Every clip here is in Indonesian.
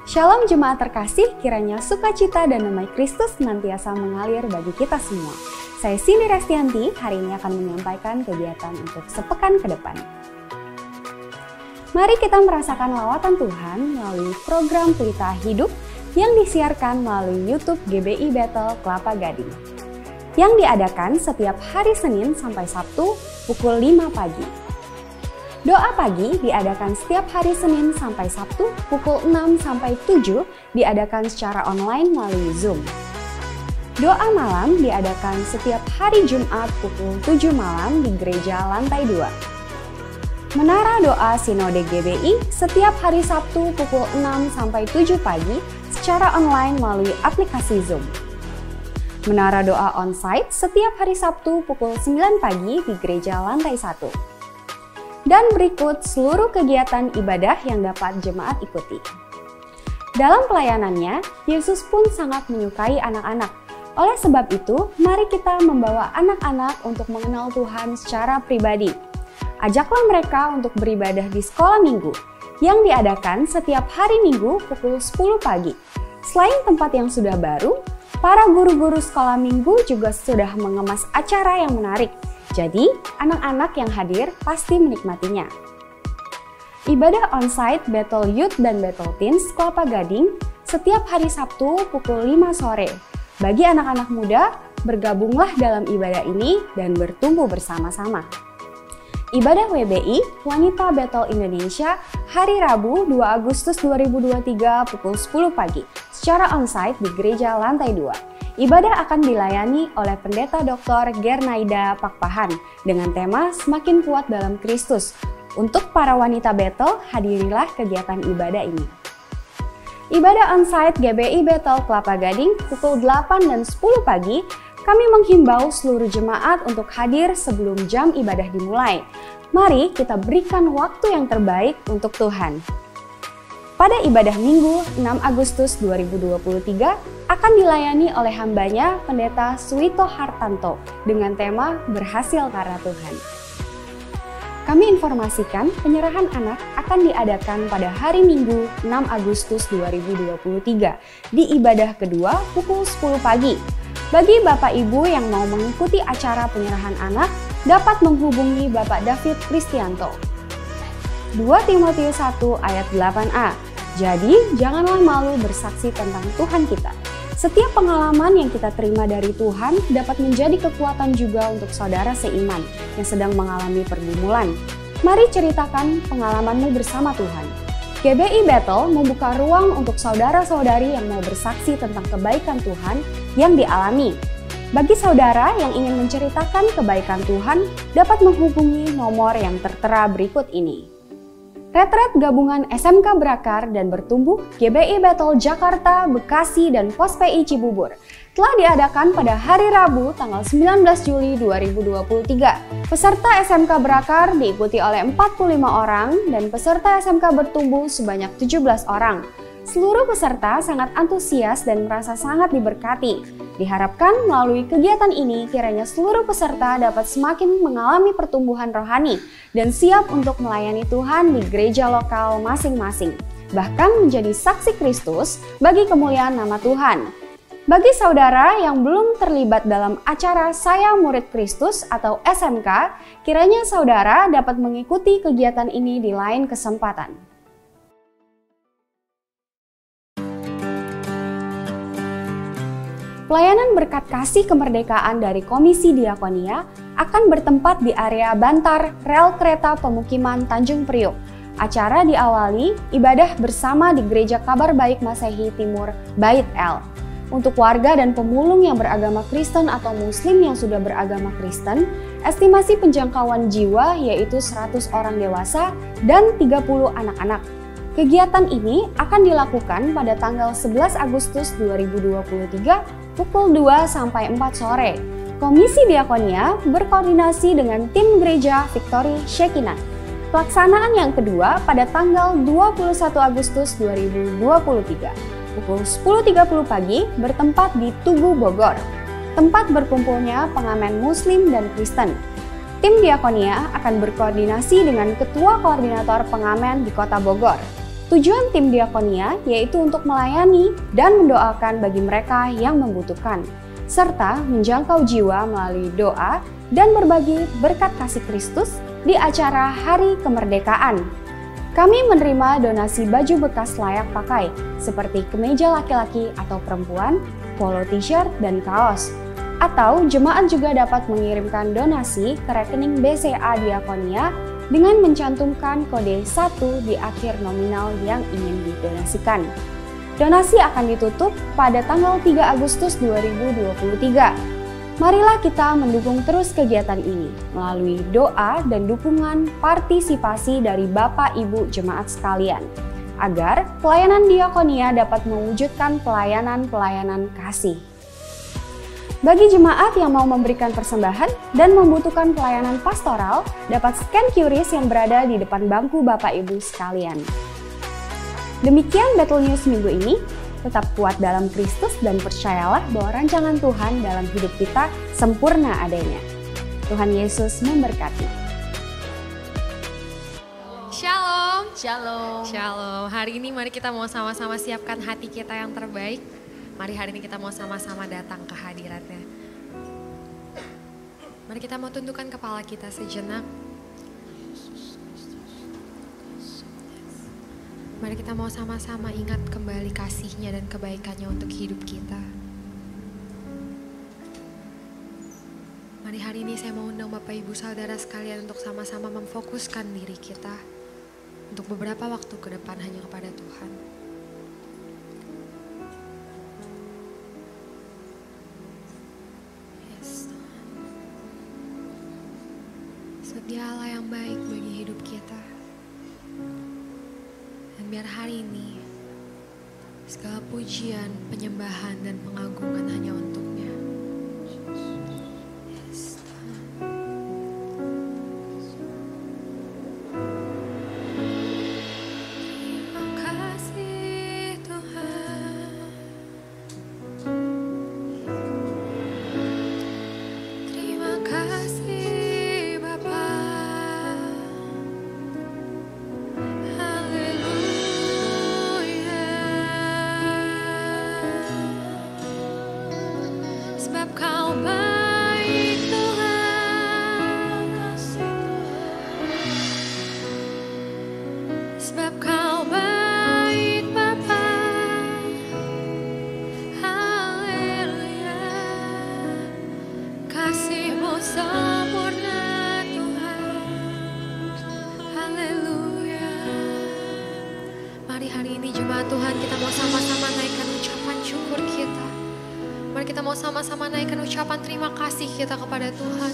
Shalom jemaat terkasih, kiranya sukacita dan damai Kristus senantiasa mengalir bagi kita semua. Saya Cindy Restianti, hari ini akan menyampaikan kegiatan untuk sepekan ke depan. Mari kita merasakan lawatan Tuhan melalui program Pelita Hidup yang disiarkan melalui YouTube GBI Bethel Kelapa Gading, yang diadakan setiap hari Senin sampai Sabtu pukul 5 pagi. Doa pagi diadakan setiap hari Senin sampai Sabtu pukul 6 sampai 7 diadakan secara online melalui Zoom. Doa malam diadakan setiap hari Jumat pukul 7 malam di gereja lantai 2. Menara doa Sinode GBI setiap hari Sabtu pukul 6 sampai 7 pagi secara online melalui aplikasi Zoom. Menara doa onsite setiap hari Sabtu pukul 9 pagi di gereja lantai 1. Dan berikut seluruh kegiatan ibadah yang dapat jemaat ikuti. Dalam pelayanannya, Yesus pun sangat menyukai anak-anak. Oleh sebab itu, mari kita membawa anak-anak untuk mengenal Tuhan secara pribadi. Ajaklah mereka untuk beribadah di sekolah minggu, yang diadakan setiap hari Minggu pukul 10 pagi. Selain tempat yang sudah baru, para guru-guru sekolah minggu juga sudah mengemas acara yang menarik. Jadi, anak-anak yang hadir pasti menikmatinya. Ibadah onsite Bethel Youth dan Bethel Teens Kelapa Gading setiap hari Sabtu pukul 5 sore. Bagi anak-anak muda, bergabunglah dalam ibadah ini dan bertumbuh bersama-sama. Ibadah WBI Wanita Bethel Indonesia hari Rabu 2 Agustus 2023 pukul 10 pagi secara onsite di gereja lantai 2. Ibadah akan dilayani oleh Pendeta Dr. Gernaida Pakpahan dengan tema Semakin Kuat Dalam Kristus. Untuk para wanita Bethel, hadirilah kegiatan ibadah ini. Ibadah onsite GBI Bethel Kelapa Gading pukul 8 dan 10 pagi, kami menghimbau seluruh jemaat untuk hadir sebelum jam ibadah dimulai. Mari kita berikan waktu yang terbaik untuk Tuhan. Pada ibadah Minggu 6 Agustus 2023 akan dilayani oleh hambanya Pendeta Suwito Hartanto dengan tema Berhasil Karena Tuhan. Kami informasikan penyerahan anak akan diadakan pada hari Minggu 6 Agustus 2023 di ibadah kedua pukul 10 pagi. Bagi Bapak Ibu yang mau mengikuti acara penyerahan anak, dapat menghubungi Bapak David Kristianto. 2 Timotius 1 ayat 8a. Jadi, janganlah malu bersaksi tentang Tuhan kita. Setiap pengalaman yang kita terima dari Tuhan dapat menjadi kekuatan juga untuk saudara seiman yang sedang mengalami pergumulan. Mari ceritakan pengalamanmu bersama Tuhan. GBI Bethel membuka ruang untuk saudara-saudari yang mau bersaksi tentang kebaikan Tuhan yang dialami. Bagi saudara yang ingin menceritakan kebaikan Tuhan, dapat menghubungi nomor yang tertera berikut ini. Retret gabungan SMK Berakar dan Bertumbuh GBI Bethel Jakarta, Bekasi, dan Pos PI Cibubur telah diadakan pada hari Rabu tanggal 19 Juli 2023. Peserta SMK Berakar diikuti oleh 45 orang dan peserta SMK Bertumbuh sebanyak 17 orang. Seluruh peserta sangat antusias dan merasa sangat diberkati. Diharapkan melalui kegiatan ini kiranya seluruh peserta dapat semakin mengalami pertumbuhan rohani dan siap untuk melayani Tuhan di gereja lokal masing-masing, bahkan menjadi saksi Kristus bagi kemuliaan nama Tuhan. Bagi saudara yang belum terlibat dalam acara Saya Murid Kristus atau SMK, kiranya saudara dapat mengikuti kegiatan ini di lain kesempatan. Pelayanan berkat kasih kemerdekaan dari Komisi Diakonia akan bertempat di area Bantar Rel Kereta Pemukiman Tanjung Priok. Acara diawali ibadah bersama di Gereja Kabar Baik Masehi Timur Bait El. Untuk warga dan pemulung yang beragama Kristen atau Muslim yang sudah beragama Kristen, estimasi penjangkauan jiwa yaitu 100 orang dewasa dan 30 anak-anak. Kegiatan ini akan dilakukan pada tanggal 11 Agustus 2023 pukul 2 sampai 4 sore. Komisi Diakonia berkoordinasi dengan tim gereja Victory Shekinah. Pelaksanaan yang kedua pada tanggal 21 Agustus 2023 pukul 10.30 pagi bertempat di Tugu Bogor. tempat berkumpulnya pengamen Muslim dan Kristen. Tim Diakonia akan berkoordinasi dengan Ketua Koordinator Pengamen di Kota Bogor. Tujuan tim Diakonia yaitu untuk melayani dan mendoakan bagi mereka yang membutuhkan, serta menjangkau jiwa melalui doa dan berbagi berkat kasih Kristus di acara Hari Kemerdekaan. Kami menerima donasi baju bekas layak pakai, seperti kemeja laki-laki atau perempuan, polo t-shirt, dan kaos. Atau jemaat juga dapat mengirimkan donasi ke rekening BCA Diakonia dengan mencantumkan kode 1 di akhir nominal yang ingin didonasikan. Donasi akan ditutup pada tanggal 3 Agustus 2023. Marilah kita mendukung terus kegiatan ini melalui doa dan dukungan partisipasi dari Bapak Ibu jemaat sekalian, agar pelayanan Diakonia dapat mewujudkan pelayanan-pelayanan kasih. Bagi jemaat yang mau memberikan persembahan dan membutuhkan pelayanan pastoral, dapat scan QRIS yang berada di depan bangku Bapak Ibu sekalian. Demikian Battle News minggu ini. Tetap kuat dalam Kristus dan percayalah bahwa rancangan Tuhan dalam hidup kita sempurna adanya. Tuhan Yesus memberkati. Shalom. Shalom. Shalom. Hari ini mari kita mau sama-sama siapkan hati kita yang terbaik. Mari hari ini kita mau sama-sama datang ke hadiratnya. Mari kita mau tundukkan kepala kita sejenak. Mari kita mau sama-sama ingat kembali kasih-Nya dan kebaikan-Nya untuk hidup kita. Mari hari ini saya mau undang Bapak Ibu Saudara sekalian untuk sama-sama memfokuskan diri kita untuk beberapa waktu ke depan hanya kepada Tuhan. Dia Allah yang baik bagi hidup kita. Dan biar hari ini segala pujian, penyembahan, dan pengagungan hanya untuk-Nya. Yes, terima kasih Tuhan. Terima kasih. Sama-sama naikkan ucapan terima kasih kita kepada Tuhan.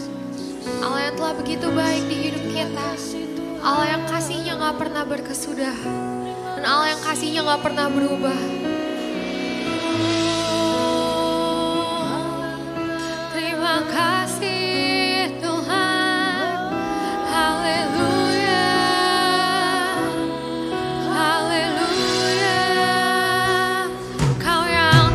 Allah yang telah begitu baik di hidup kita. Allah yang kasih-Nya gak pernah berkesudah. Dan Allah yang kasih-Nya gak pernah berubah. Terima kasih Tuhan. Haleluya. Haleluya. Kau yang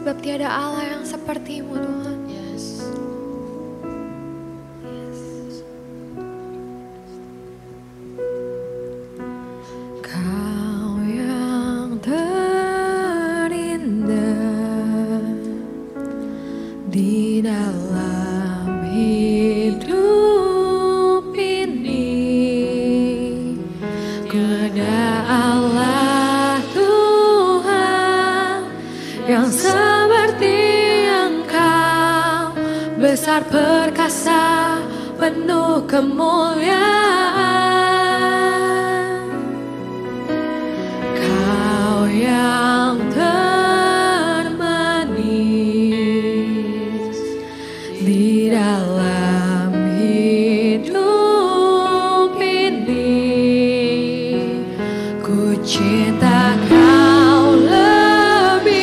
Sebab tiada Allah yang seperti-Mu Tuhan. Kau yang terindah di dalam hidup ini, kepada Allah Tuhan yang seperti Engkau, besar perkasa penuh kemuliaan. Kau yang termanis di dalam hidup ini, ku cinta Kau lebih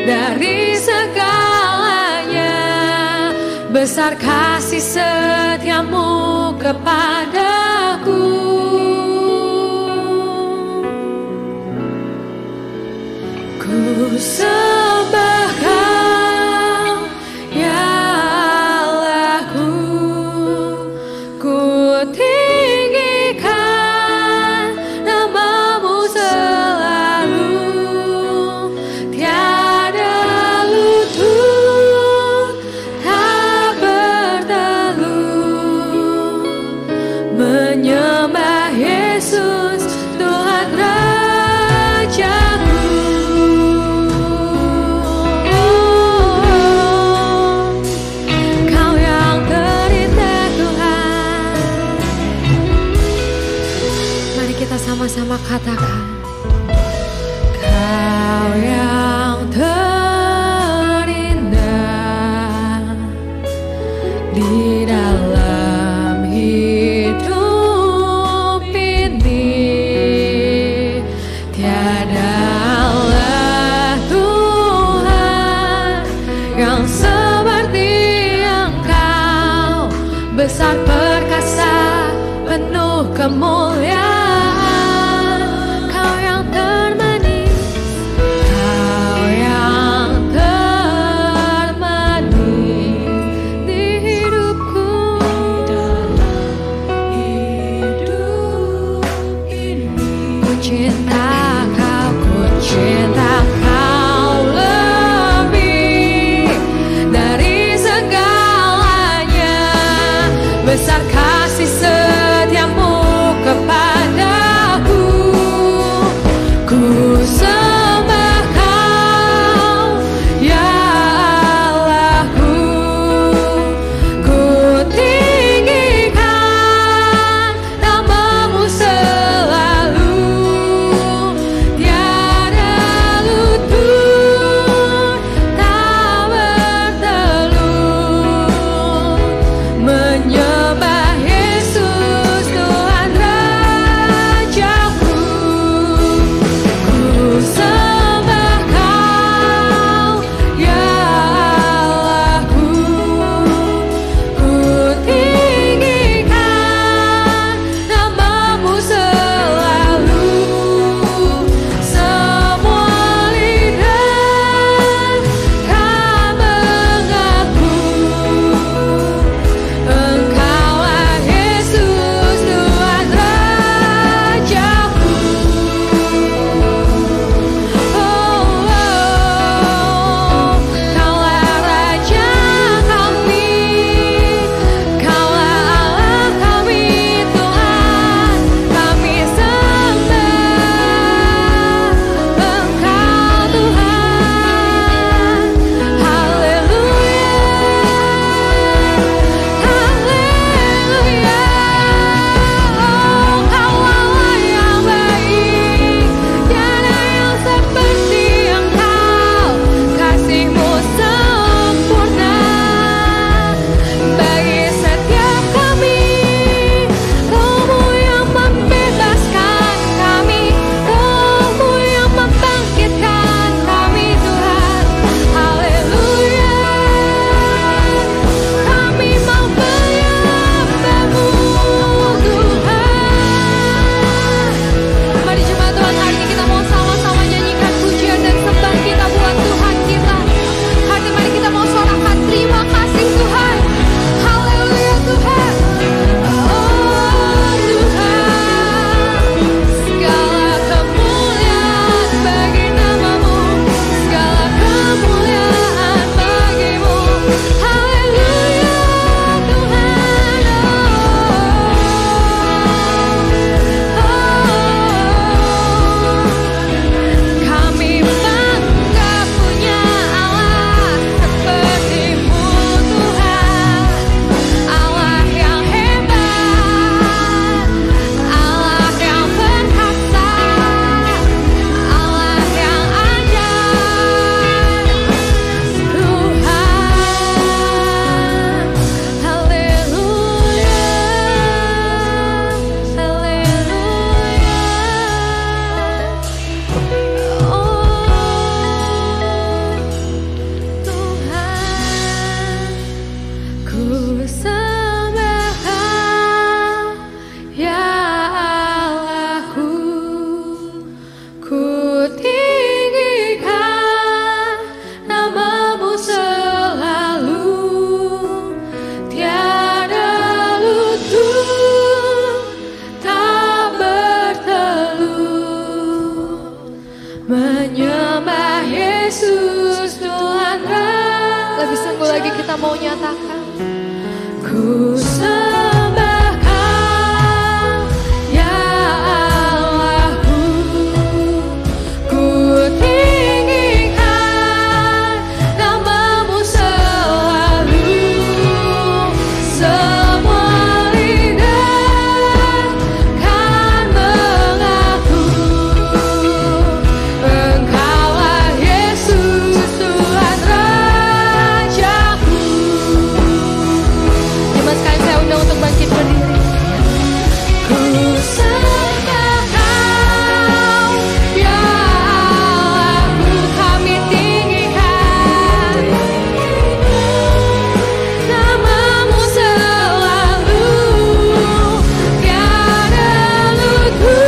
dari segalanya. Besar kasih setia-Mu kepadaku. Ku sembah Kau, ya Allahku. Ku tinggikan nama-Mu selalu. Tiada lutut tak bertelut menyembah Yesus Tuhan Rajaku. Kau yang terindah Tuhan. Mari kita sama-sama katakan, Kau yang terindah di dalam hidup ini, tiada Allah Tuhan yang seperti Engkau, besar perkasa penuh kemuliaan. Kau yang termanis, Kau yang termanis di hidupku. Ku cinta Kau, ku cinta Kau lebih dari segalanya. Besar kasih setia-Mu kepadaku. Ku sembah Kau, ya Allahku. Ku tinggikan nama-Mu selalu. lagi kita mau nyatakan. Ku sembah Kau, ya Allahku, ku tinggikan nama-Mu selalu. Semua lidah kan mengaku Engkaulah Yesus Tuhan Rajaku. Jemaat sekalian, saya undang untuk bangkit berdiri. Ku sembah Kau, ya Allahku, kami tinggikan nama-Mu selalu. Tiada lutku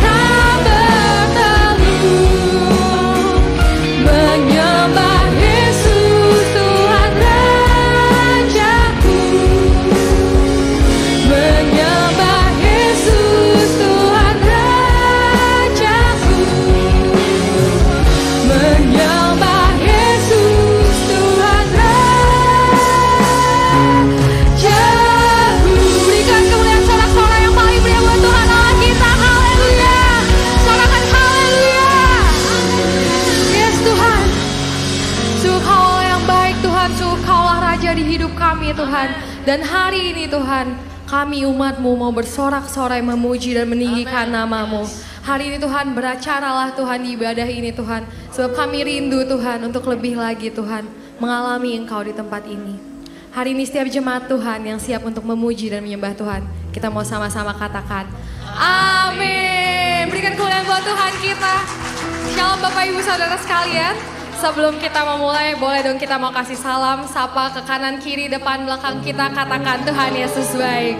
tak bertelut menyembah Yesus Tuhan Rajaku, menyembah Yesus Tuhan Rajaku, menyembah Yesus Tuhan Rajaku. Berikan kemuliaan sorak-sorai yang paling meriah buat Tuhan Allah kita. Haleluya, sorakan haleluya. Yes Tuhan, sungguh Kaulah yang baik Tuhan, sungguh Kaulah Raja di hidup kami Tuhan. Dan hari ini Tuhan, kami umat-Mu mau bersorak-sorai memuji dan meninggikan nama-Mu. Hari ini Tuhan, beracaralah Tuhan di ibadah ini Tuhan. Sebab kami rindu Tuhan untuk lebih lagi Tuhan mengalami Engkau di tempat ini. Hari ini setiap jemaat Tuhan yang siap untuk memuji dan menyembah Tuhan, kita mau sama-sama katakan amin. Berikan kemuliaan buat Tuhan kita. Shalom Bapak Ibu Saudara sekalian. Sebelum kita memulai, boleh dong kita mau kasih salam, sapa ke kanan, kiri, depan, belakang kita, katakan Tuhan Yesus baik.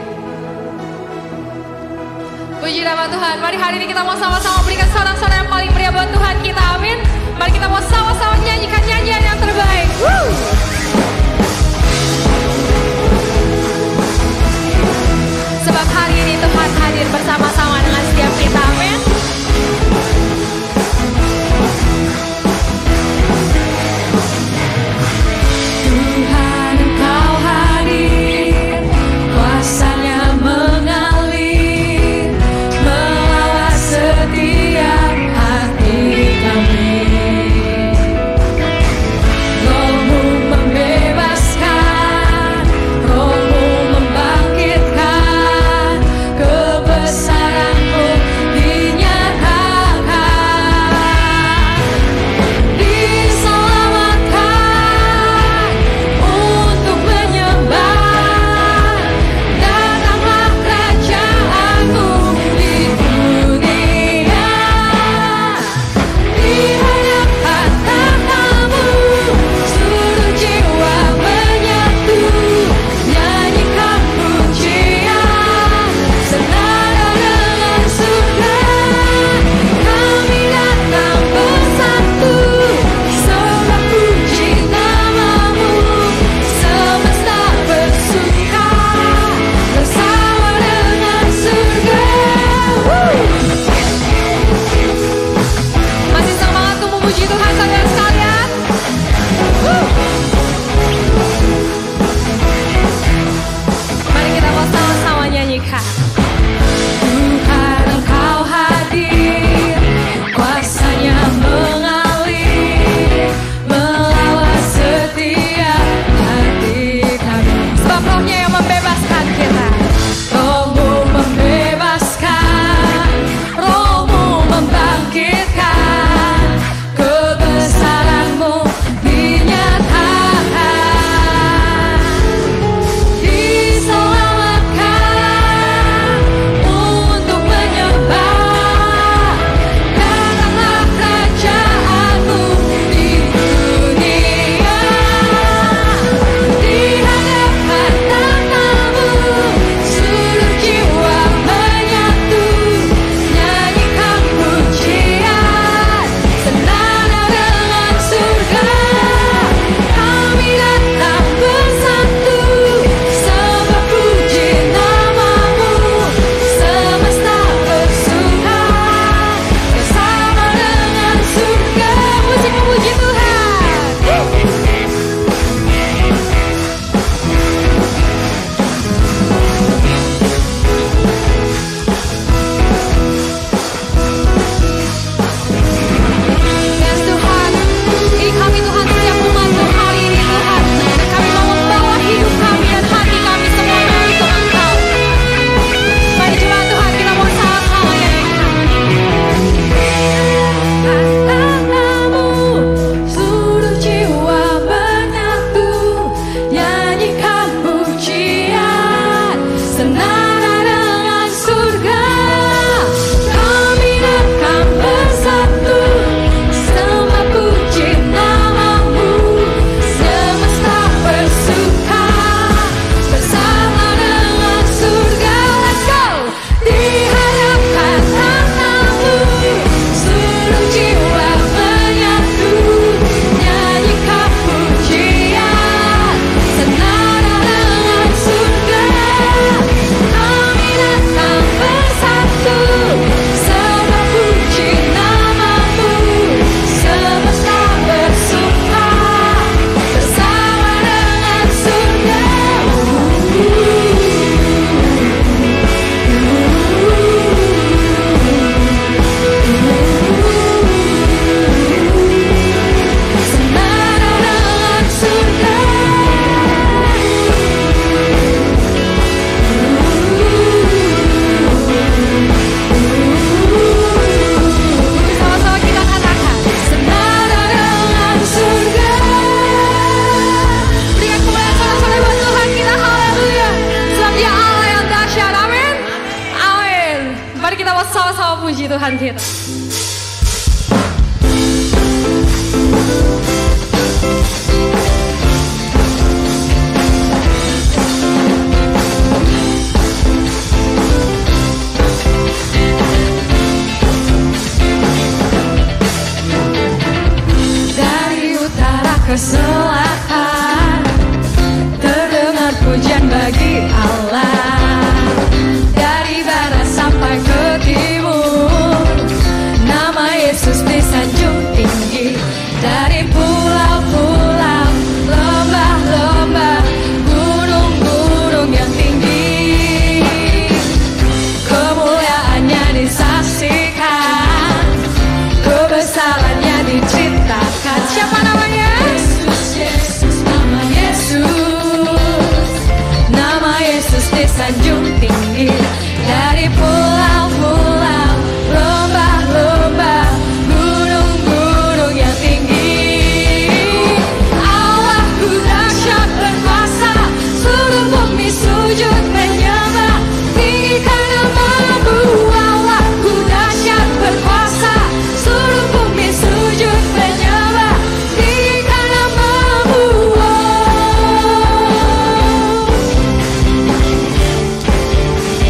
Puji nama Tuhan. Mari hari ini kita mau sama-sama berikan sorak-sorai yang paling meriah buat Tuhan kita, amin. Mari kita mau sama-sama nyanyikan nyanyian yang terbaik. Woo! Sebab hari ini Tuhan hadir bersama-sama dengan setiap kita, amin. Tuhan Engkau hadir, kuasa-Nya mengalir, melawat setiap hati kami. Roh-Mu sama-sama puji Tuhan kita. Dari utara ke selatan terdengar pujian bagi Allah. Dari barat sampai ke timur, nama Yesus disanjung tinggi. Dari pulau-pulau, lembah-lembah, gunung-gunung yang tinggi, kemuliaannya disaksikan, kebesarannya diceritakan. Siapa namanya? Yesus, Yesus, nama Yesus. Nama Yesus disanjung tinggi. Dari pulau-pulau, lembah-lembah, gunung-gunung yang tinggi, Allahku dahsyat berkuasa, seluruh bumi sujud menyembah, tinggikan namamu. Allahku dahsyat berkuasa, seluruh bumi sujud menyembah, tinggikan namamu.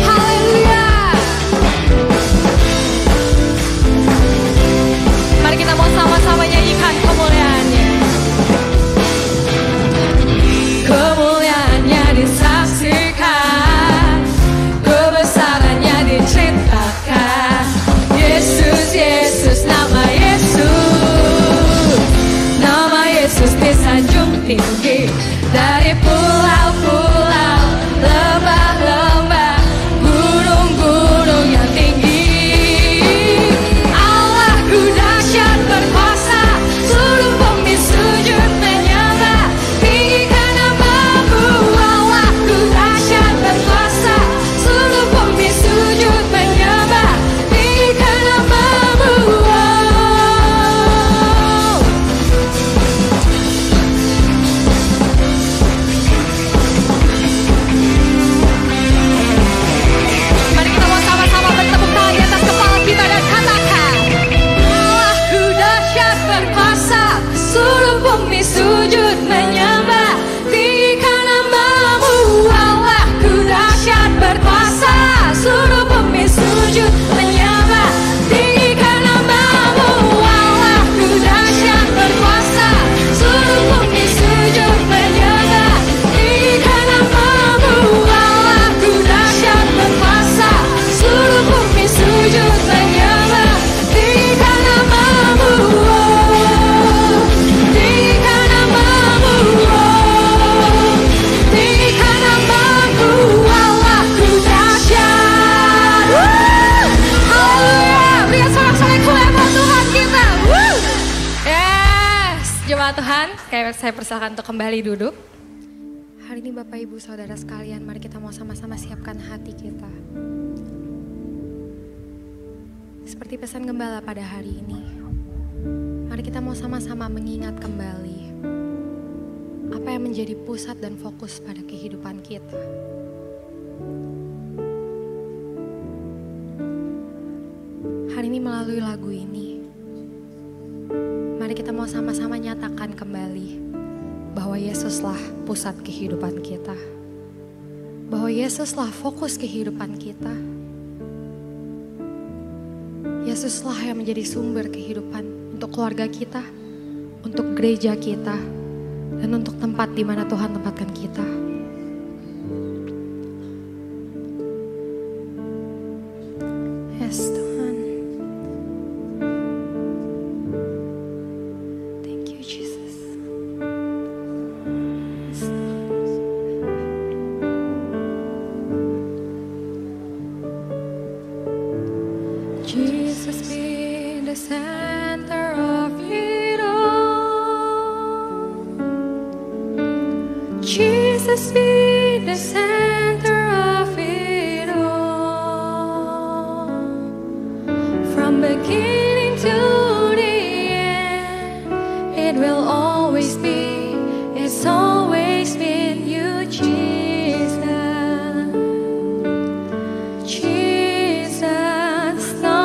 Haleluya. Mari kita mau sama-sama nyanyikan kemuliaannya. Kemuliaannya disaksikan, kebesarannya diceritakan. Yesus, Yesus, nama Yesus. Nama Yesus disanjung tinggi. Dari pulau-pulau, lembah-lembah, gunung-gunung yang tinggi, Allahku dahsyat berkuasa, seluruh bumi sujud menyembah, tinggikan namamu. Allahku dahsyat berkuasa, seluruh bumi sujud menyembah, tinggikan namamu. Mari kita mau sama-sama bertepuk tangan di atas kepala kita dan katakan, Allahku dahsyat berkuasa, seluruh bumi sujud menyembah, tinggikan namamu. Allahku dahsyat berkuasa, seluruh bumi sujud menyembah, tinggikan namamu. Allahku dahsyat berkuasa, seluruh bumi sujud menyembah, tinggikan namamu. Allahku dahsyat berkuasa, seluruh bumi sujud menyembah, tinggikan namamu. Tinggikan namamu. Tinggikan namamu. Allahku dahsyat. Haleluya. Berikan sorak-sorai kemuliaan buat Tuhan kita. Yes. Jemaat Tuhan, saya persilakan untuk kembali duduk. Hari ini Bapak Ibu Saudara sekalian, mari kita mau sama-sama siapkan hati kita. Seperti pesan gembala pada hari ini, mari kita mau sama-sama mengingat kembali apa yang menjadi pusat dan fokus pada kehidupan kita. Hari ini melalui lagu ini, mari kita mau sama-sama nyatakan kembali bahwa Yesuslah pusat kehidupan kita, bahwa Yesuslah fokus kehidupan kita. Yesuslah yang menjadi sumber kehidupan untuk keluarga kita, untuk gereja kita, dan untuk tempat di mana Tuhan tempatkan kita. Yes, Tuhan. Thank you, Jesus. Yes, Jesus be the center of it all. Jesus be the center of it all. From beginning to the end, it will always be, it's always been you, Jesus. Jesus, not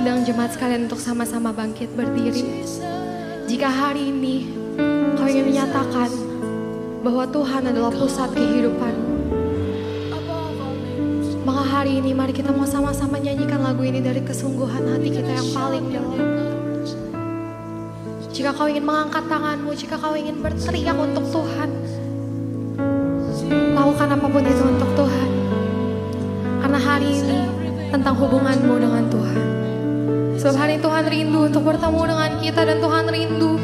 undang jemaat sekalian untuk sama-sama bangkit berdiri. Jika hari ini kau ingin menyatakan bahwa Tuhan adalah pusat kehidupanmu, maka hari ini mari kita mau sama-sama nyanyikan lagu ini dari kesungguhan hati kita yang paling dalam. Jika kau ingin mengangkat tanganmu, jika kau ingin berteriak untuk Tuhan, lakukan apapun itu untuk Tuhan. Karena hari ini tentang hubunganmu dengan Tuhan. Sebab hari ini Tuhan rindu untuk bertemu dengan kita, dan Tuhan rindu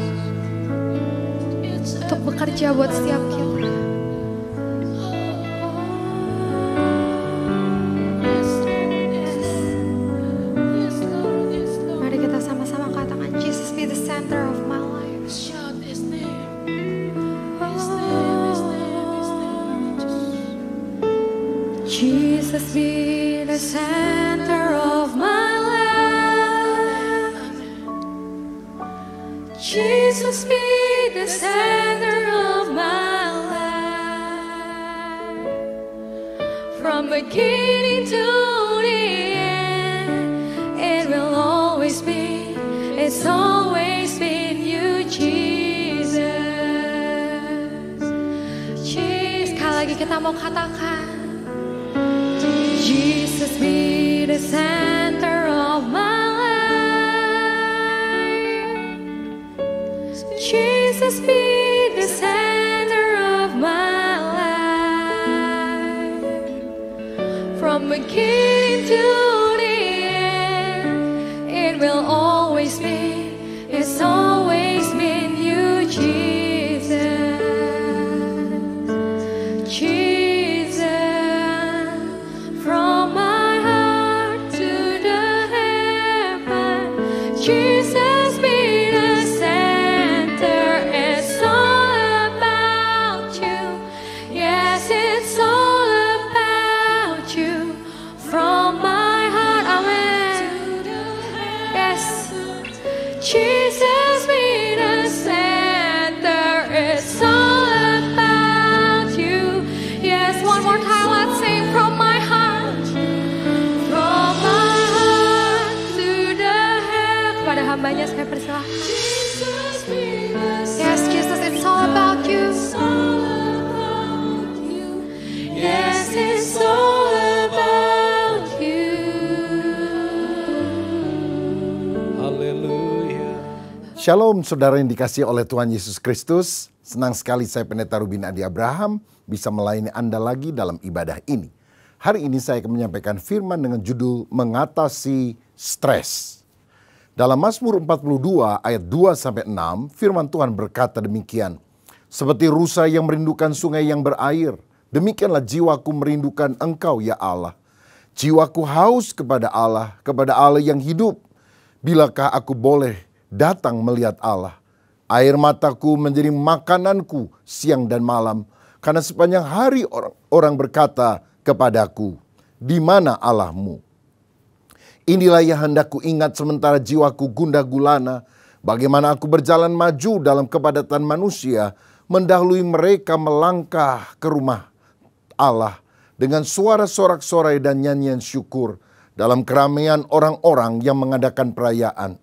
untuk bekerja buat setiap kita. Jesus be the center of my life. Jesus be the center of my life. From beginning to the end, it will always be, it's always been you, Jesus. Sekali lagi kita mau katakan, Jesus be the center of my life. Jesus be the center of my life. From beginning to the end, it will always be, it's always been you, Jesus. Jesus be the center, it's all about you. Yes, it's all about you. From my heart, amen. Yes, Jesus be the center, it's all about you. Yes, one more time, let's sing from my heart. From my heart to the pada hambanya saya persilahkan. Yes, Jesus, it's all about you. Yes, it's all about you. Haleluya. Shalom saudara yang dikasihi oleh Tuhan Yesus Kristus. Senang sekali saya Pendeta Rubin Adi Abraham bisa melayani Anda lagi dalam ibadah ini. Hari ini saya akan menyampaikan firman dengan judul Mengatasi Stres. Dalam Mazmur 42 ayat 2-6, firman Tuhan berkata demikian. Seperti rusa yang merindukan sungai yang berair, demikianlah jiwaku merindukan Engkau ya Allah. Jiwaku haus kepada Allah yang hidup. Bilakah aku boleh datang melihat Allah? Air mataku menjadi makananku siang dan malam. Karena sepanjang hari orang berkata kepadaku, di mana Allahmu? Inilah yang hendak ku ingat sementara jiwaku gundah gulana. Bagaimana aku berjalan maju dalam kepadatan manusia, mendahului mereka melangkah ke rumah Allah dengan suara sorak-sorai dan nyanyian syukur dalam keramaian orang-orang yang mengadakan perayaan.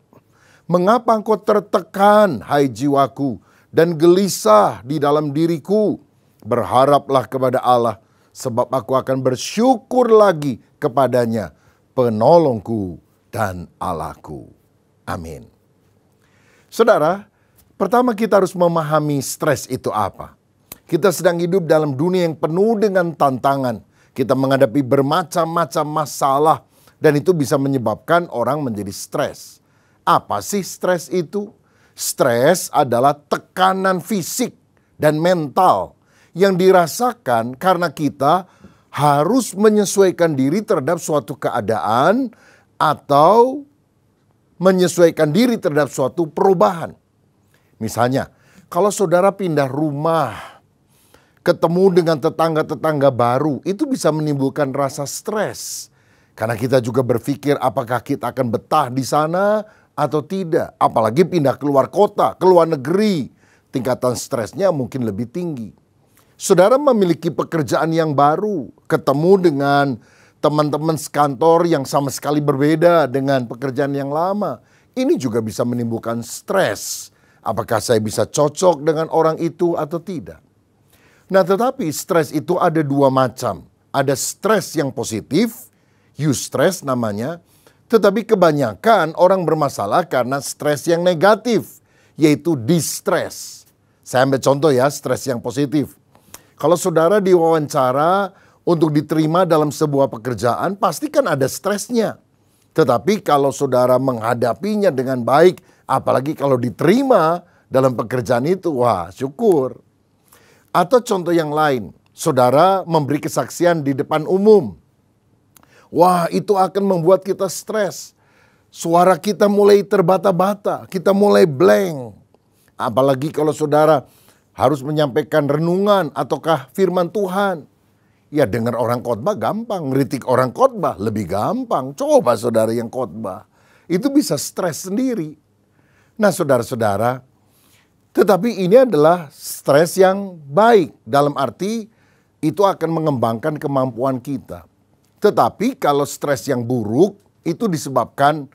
Mengapa engkau tertekan, hai jiwaku, dan gelisah di dalam diriku? Berharaplah kepada Allah, sebab aku akan bersyukur lagi kepadanya, penolongku dan Allahku. Amin. Saudara, pertama kita harus memahami stres itu apa. Kita sedang hidup dalam dunia yang penuh dengan tantangan. Kita menghadapi bermacam-macam masalah dan itu bisa menyebabkan orang menjadi stres. Apa sih stres itu? Stres adalah tekanan fisik dan mental yang dirasakan karena kita harus menyesuaikan diri terhadap suatu keadaan atau menyesuaikan diri terhadap suatu perubahan. Misalnya, kalau saudara pindah rumah, ketemu dengan tetangga-tetangga baru, itu bisa menimbulkan rasa stres. Karena kita juga berpikir apakah kita akan betah di sana atau tidak. Apalagi pindah keluar kota, keluar negeri, tingkatan stresnya mungkin lebih tinggi. Saudara memiliki pekerjaan yang baru, ketemu dengan teman-teman sekantor yang sama sekali berbeda dengan pekerjaan yang lama. Ini juga bisa menimbulkan stres. Apakah saya bisa cocok dengan orang itu atau tidak? Nah, tetapi stres itu ada dua macam. Ada stres yang positif, eustress namanya. Tetapi kebanyakan orang bermasalah karena stres yang negatif, yaitu distress. Saya ambil contoh ya, stres yang positif. Kalau saudara diwawancara untuk diterima dalam sebuah pekerjaan, pasti kan ada stresnya. Tetapi kalau saudara menghadapinya dengan baik, apalagi kalau diterima dalam pekerjaan itu, wah syukur. Atau contoh yang lain, saudara memberi kesaksian di depan umum. Wah, itu akan membuat kita stres. Suara kita mulai terbata-bata, kita mulai blank. Apalagi kalau saudara harus menyampaikan renungan ataukah firman Tuhan. Ya, dengar orang khotbah gampang, ngeritik orang khotbah lebih gampang. Coba saudara yang khotbah, itu bisa stres sendiri. Nah, saudara-saudara, tetapi ini adalah stres yang baik. Dalam arti itu akan mengembangkan kemampuan kita. Tetapi kalau stres yang buruk itu disebabkan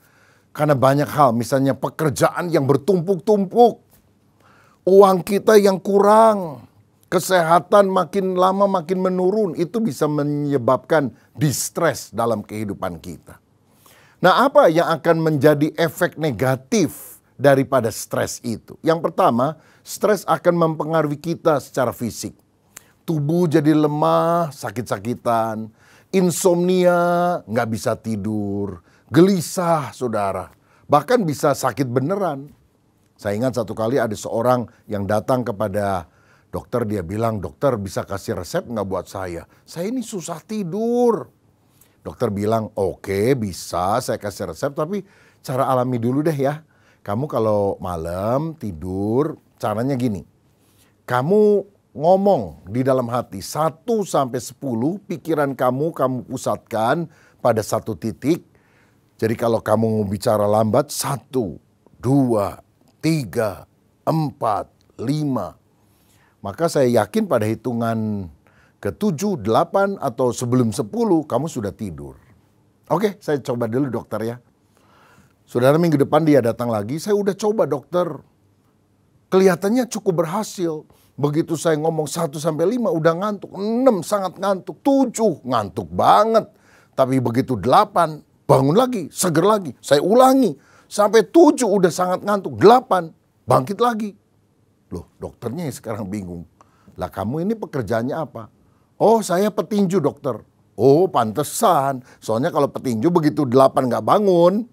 karena banyak hal. Misalnya pekerjaan yang bertumpuk-tumpuk. Uang kita yang kurang. Kesehatan makin lama makin menurun. Itu bisa menyebabkan distress dalam kehidupan kita. Nah, apa yang akan menjadi efek negatif daripada stres itu? Yang pertama, stres akan mempengaruhi kita secara fisik. Tubuh jadi lemah, sakit-sakitan, insomnia, nggak bisa tidur, gelisah saudara. Bahkan bisa sakit beneran. Saya ingat satu kali ada seorang yang datang kepada dokter, dia bilang, dokter bisa kasih resep nggak buat saya? Saya ini susah tidur. Dokter bilang, oke bisa saya kasih resep, tapi cara alami dulu deh ya. Kamu kalau malam tidur, caranya gini. Kamu ngomong di dalam hati 1 sampai 10, pikiran kamu pusatkan pada satu titik. Jadi kalau kamu mau bicara lambat, 1, 2, 3, 4, 5. Maka saya yakin pada hitungan ke-7, 8 atau sebelum 10 kamu sudah tidur. Oke, saya coba dulu dokter ya. Saudara, minggu depan dia datang lagi, saya udah coba dokter. Kelihatannya cukup berhasil. Begitu saya ngomong 1 sampai 5 udah ngantuk, 6 sangat ngantuk, 7 ngantuk banget. Tapi begitu 8 bangun lagi, seger lagi. Saya ulangi sampai 7 udah sangat ngantuk, 8 bangkit lagi. Loh, dokternya sekarang bingung. Lah kamu ini pekerjaannya apa? Oh, saya petinju dokter. Oh, pantesan. Soalnya kalau petinju begitu 8 nggak bangun,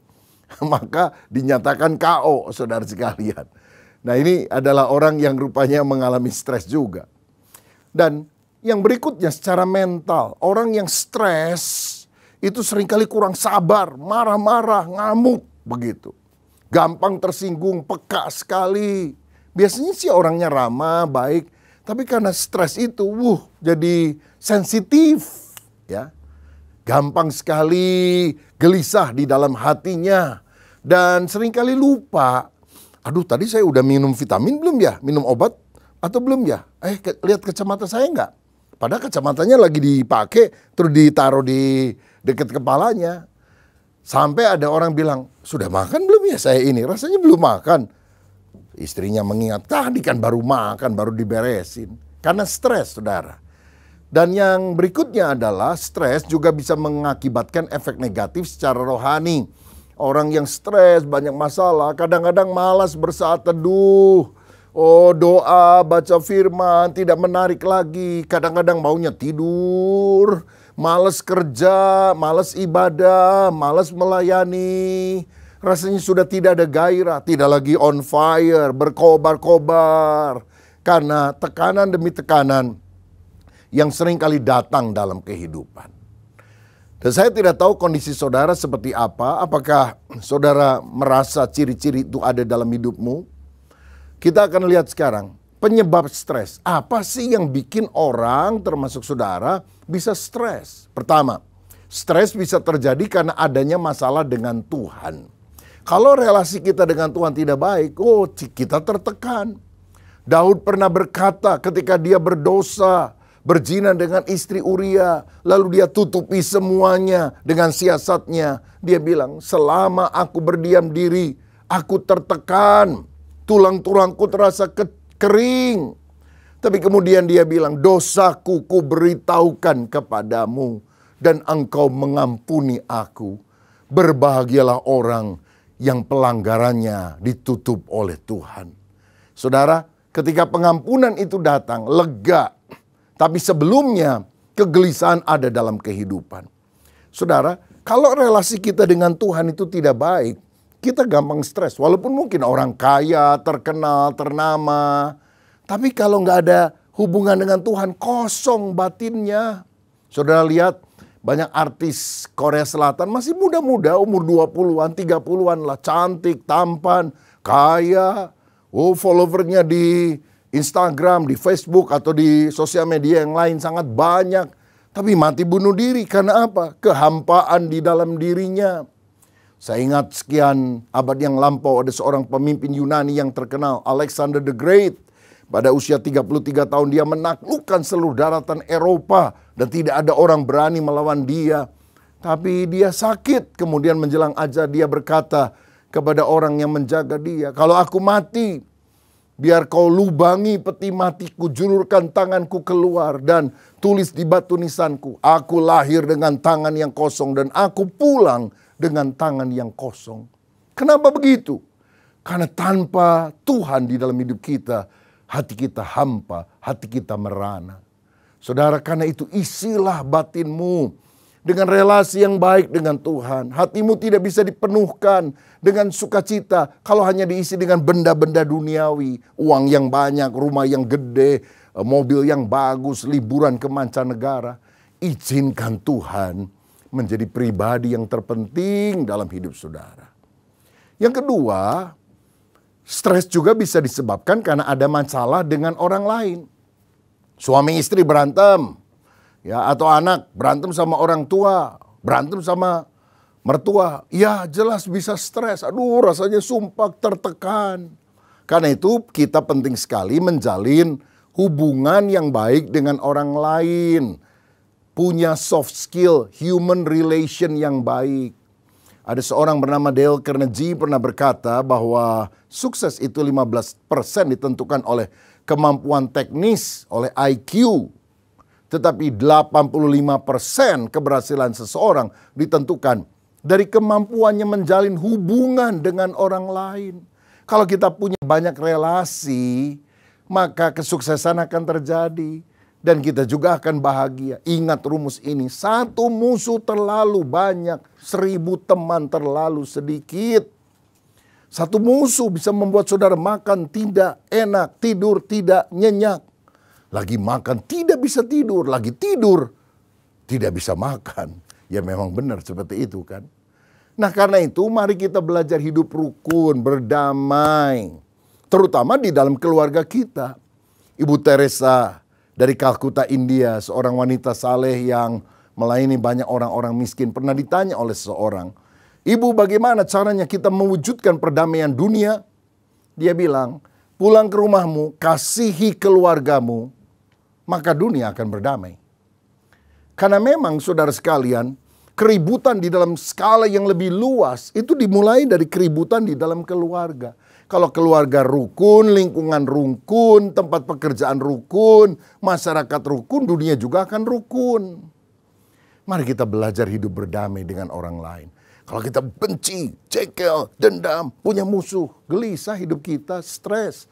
maka dinyatakan KO, saudara sekalian. Nah, ini adalah orang yang rupanya mengalami stres juga. Dan yang berikutnya secara mental, orang yang stres itu seringkali kurang sabar, marah-marah, ngamuk begitu. Gampang tersinggung, peka sekali. Biasanya sih orangnya ramah, baik, tapi karena stres itu, jadi sensitif, ya. Gampang sekali gelisah di dalam hatinya dan seringkali lupa. Aduh, tadi saya udah minum vitamin belum ya? Minum obat atau belum ya? Lihat kacamata saya enggak? Padahal kacamatanya lagi dipakai terus ditaruh di dekat kepalanya. Sampai ada orang bilang, sudah makan belum ya saya ini? Rasanya belum makan. Istrinya mengingat, tadi kan baru makan, baru diberesin. Karena stres, saudara. Dan yang berikutnya adalah stres juga bisa mengakibatkan efek negatif secara rohani. Orang yang stres, banyak masalah, kadang-kadang malas bersaat teduh. Oh, doa, baca firman, tidak menarik lagi. Kadang-kadang maunya tidur, malas kerja, malas ibadah, malas melayani. Rasanya sudah tidak ada gairah, tidak lagi on fire, berkobar-kobar. Karena tekanan demi tekanan yang sering kali datang dalam kehidupan. Dan saya tidak tahu kondisi saudara seperti apa. Apakah saudara merasa ciri-ciri itu ada dalam hidupmu? Kita akan lihat sekarang penyebab stres. Apa sih yang bikin orang termasuk saudara bisa stres? Pertama, stres bisa terjadi karena adanya masalah dengan Tuhan. Kalau relasi kita dengan Tuhan tidak baik, kita tertekan. Daud pernah berkata ketika dia berdosa, berzina dengan istri Uria, lalu dia tutupi semuanya dengan siasatnya. Dia bilang, selama aku berdiam diri, aku tertekan, tulang-tulangku terasa kering. Tapi kemudian dia bilang, dosaku ku beritahukan kepadamu, dan engkau mengampuni aku. Berbahagialah orang yang pelanggarannya ditutup oleh Tuhan. Saudara, ketika pengampunan itu datang, lega. Tapi sebelumnya, kegelisahan ada dalam kehidupan. Saudara, kalau relasi kita dengan Tuhan itu tidak baik, kita gampang stres. Walaupun mungkin orang kaya, terkenal, ternama. Tapi kalau nggak ada hubungan dengan Tuhan, kosong batinnya. Saudara lihat, banyak artis Korea Selatan masih muda-muda, umur 20-an, 30-an lah. Cantik, tampan, kaya. Followernya di Instagram, di Facebook, atau di sosial media yang lain sangat banyak. Tapi mati bunuh diri karena apa? Kehampaan di dalam dirinya. Saya ingat sekian abad yang lampau ada seorang pemimpin Yunani yang terkenal, Alexander the Great. Pada usia 33 tahun dia menaklukkan seluruh daratan Eropa dan tidak ada orang berani melawan dia. Tapi dia sakit, kemudian menjelang ajal dia berkata kepada orang yang menjaga dia, kalau aku mati, biar kau lubangi peti matiku, julurkan tanganku keluar dan tulis di batu nisanku. Aku lahir dengan tangan yang kosong dan aku pulang dengan tangan yang kosong. Kenapa begitu? Karena tanpa Tuhan di dalam hidup kita, hati kita hampa, hati kita merana. Saudara, karena itu isilah batinmu dengan relasi yang baik dengan Tuhan. Hatimu tidak bisa dipenuhkan dengan sukacita kalau hanya diisi dengan benda-benda duniawi. Uang yang banyak, rumah yang gede, mobil yang bagus, liburan ke mancanegara. Izinkan Tuhan menjadi pribadi yang terpenting dalam hidup saudara. Yang kedua, stres juga bisa disebabkan karena ada masalah dengan orang lain. Suami istri berantem, ya, atau anak berantem sama orang tua, berantem sama mertua, ya jelas bisa stres. Aduh, rasanya sumpah, tertekan. Karena itu kita penting sekali menjalin hubungan yang baik dengan orang lain. Punya soft skill, human relation yang baik. Ada seorang bernama Dale Carnegie pernah berkata bahwa sukses itu 15% ditentukan oleh kemampuan teknis, oleh IQ. Tetapi 85% keberhasilan seseorang ditentukan dari kemampuannya menjalin hubungan dengan orang lain. Kalau kita punya banyak relasi, maka kesuksesan akan terjadi. Dan kita juga akan bahagia. Ingat rumus ini, satu musuh terlalu banyak, 1000 teman terlalu sedikit. Satu musuh bisa membuat saudara makan tidak enak, tidur tidak nyenyak. Lagi makan tidak bisa tidur, lagi tidur tidak bisa makan. Ya memang benar seperti itu kan. Nah karena itu mari kita belajar hidup rukun, berdamai. Terutama di dalam keluarga kita. Ibu Teresa dari Kalkuta, India, seorang wanita saleh yang melayani banyak orang-orang miskin, pernah ditanya oleh seseorang, Ibu, bagaimana caranya kita mewujudkan perdamaian dunia? Dia bilang, pulang ke rumahmu, kasihi keluargamu, maka dunia akan berdamai. Karena memang saudara sekalian, keributan di dalam skala yang lebih luas itu dimulai dari keributan di dalam keluarga. Kalau keluarga rukun, lingkungan rukun, tempat pekerjaan rukun, masyarakat rukun, dunia juga akan rukun. Mari kita belajar hidup berdamai dengan orang lain. Kalau kita benci, jengkel, dendam, punya musuh, gelisah hidup kita, stres.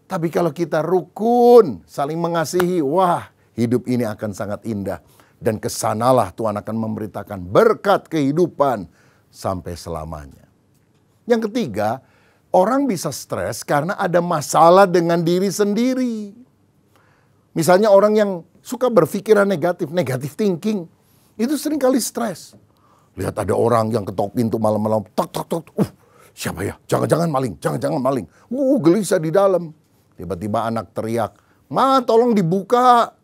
Tapi kalau kita rukun, saling mengasihi, wah hidup ini akan sangat indah. Dan kesanalah Tuhan akan memberitakan berkat kehidupan sampai selamanya. Yang ketiga, orang bisa stres karena ada masalah dengan diri sendiri. Misalnya orang yang suka berpikiran negatif, negative thinking, itu seringkali stres. Lihat ada orang yang ketok pintu malam-malam, tok tok tok, siapa ya? Jangan-jangan maling, jangan-jangan maling. Gelisah di dalam. Tiba-tiba anak teriak, Ma tolong dibuka.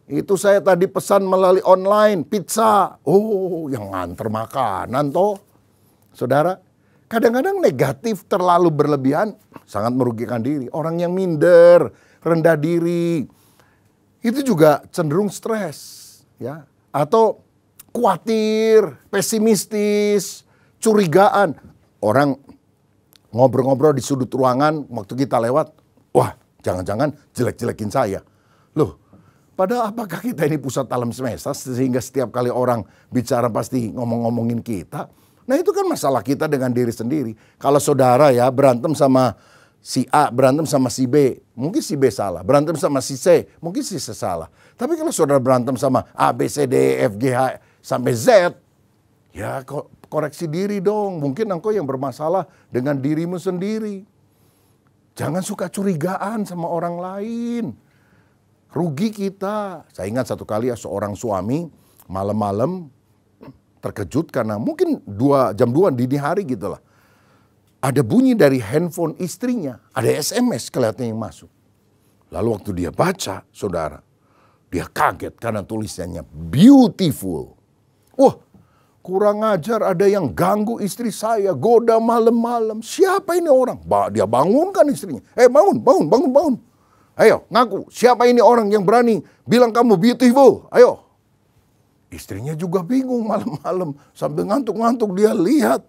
Itu saya tadi pesan melalui online, pizza. Oh, yang nganter makanan toh. Saudara, kadang-kadang negatif terlalu berlebihan sangat merugikan diri. Orang yang minder, rendah diri, itu juga cenderung stres, ya, atau khawatir, pesimistis, curigaan. Orang ngobrol-ngobrol di sudut ruangan waktu kita lewat, wah, jangan-jangan jelek-jelekin saya. Loh, padahal apakah kita ini pusat alam semesta sehingga setiap kali orang bicara pasti ngomong-ngomongin kita? Nah, itu kan masalah kita dengan diri sendiri. Kalau saudara ya berantem sama si A, berantem sama si B, mungkin si B salah. Berantem sama si C, mungkin si C salah. Tapi kalau saudara berantem sama A, B, C, D, E, F, G, H, sampai Z, ya koreksi diri dong. Mungkin engkau yang bermasalah dengan dirimu sendiri. Jangan suka curigaan sama orang lain. Rugi kita. Saya ingat satu kali ya, seorang suami malam-malam terkejut karena mungkin jam 2 dini hari gitu lah. Ada bunyi dari handphone istrinya, ada SMS kelihatannya yang masuk. Lalu waktu dia baca, saudara, dia kaget karena tulisannya beautiful. Wah, kurang ajar, ada yang ganggu istri saya, goda malam-malam. Siapa ini orang? Dia bangunkan istrinya. Bangun. Ayo, ngaku, siapa ini orang yang berani bilang kamu beautiful? Ayo. Istrinya juga bingung malam-malam, sambil ngantuk-ngantuk dia lihat.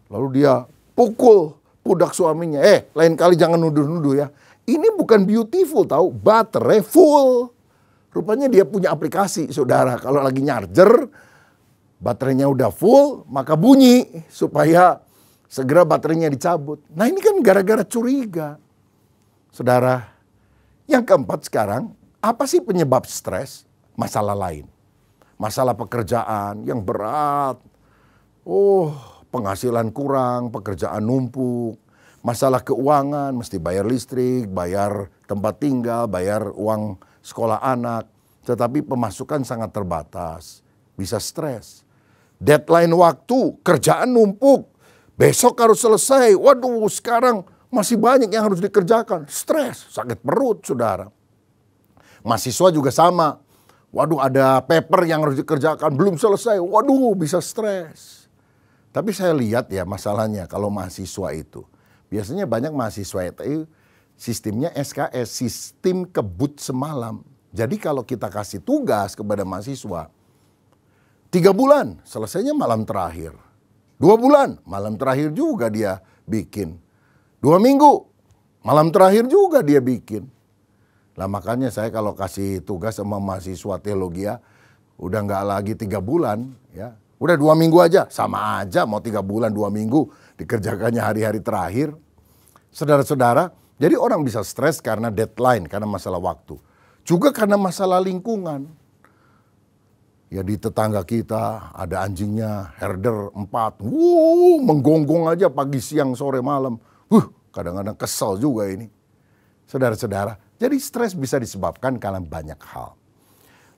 Lalu dia pukul pundak suaminya. Lain kali jangan nuduh-nuduh ya. Ini bukan beautiful tahu, baterai full. Rupanya dia punya aplikasi, saudara. Kalau lagi nyarger, baterainya udah full, maka bunyi supaya segera baterainya dicabut. Nah, ini kan gara-gara curiga. Saudara, yang keempat sekarang, apa sih penyebab stres? Masalah lain. Masalah pekerjaan yang berat. Penghasilan kurang, pekerjaan numpuk. Masalah keuangan, mesti bayar listrik, bayar tempat tinggal, bayar uang sekolah anak. Tetapi pemasukan sangat terbatas. Bisa stres. Deadline waktu, kerjaan numpuk. Besok harus selesai. Waduh, sekarang masih banyak yang harus dikerjakan. Stres, sakit perut, saudara. Mahasiswa juga sama. Waduh, ada paper yang harus dikerjakan, belum selesai. Waduh, bisa stres. Tapi saya lihat ya masalahnya kalau mahasiswa itu. Biasanya banyak mahasiswa itu sistemnya SKS, sistem kebut semalam. Jadi kalau kita kasih tugas kepada mahasiswa, 3 bulan selesainya malam terakhir. 2 bulan, malam terakhir juga dia bikin. 2 minggu, malam terakhir juga dia bikin. Lah makanya saya kalau kasih tugas sama mahasiswa teologi ya, udah nggak lagi 3 bulan ya. Udah 2 minggu aja, sama aja mau 3 bulan 2 minggu dikerjakannya hari-hari terakhir. Saudara-saudara, jadi orang bisa stres karena deadline, karena masalah waktu. Juga karena masalah lingkungan. Ya di tetangga kita ada anjingnya herder 4. Menggonggong aja pagi, siang, sore, malam. Kadang-kadang kesel juga ini. Saudara-saudara, jadi stres bisa disebabkan karena banyak hal.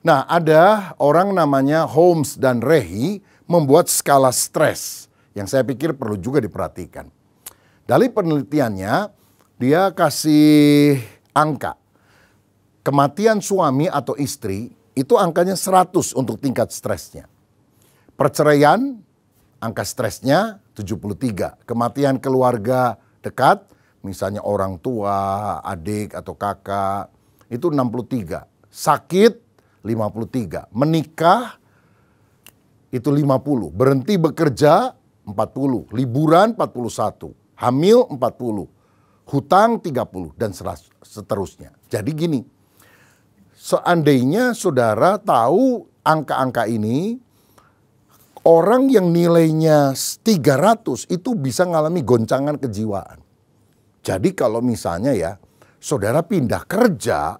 Nah, ada orang namanya Holmes dan Rehi membuat skala stres yang saya pikir perlu juga diperhatikan. Dari penelitiannya, dia kasih angka. Kematian suami atau istri itu angkanya 100 untuk tingkat stresnya. Perceraian, angka stresnya 73. Kematian keluarga dekat, misalnya orang tua, adik atau kakak, itu 63. Sakit 53. Menikah itu 50. Berhenti bekerja 40. Liburan 41. Hamil 40. Hutang 30 dan seterusnya. Jadi gini, seandainya saudara tahu angka-angka ini, orang yang nilainya 300 itu bisa mengalami goncangan kejiwaan. Jadi kalau misalnya ya, saudara pindah kerja,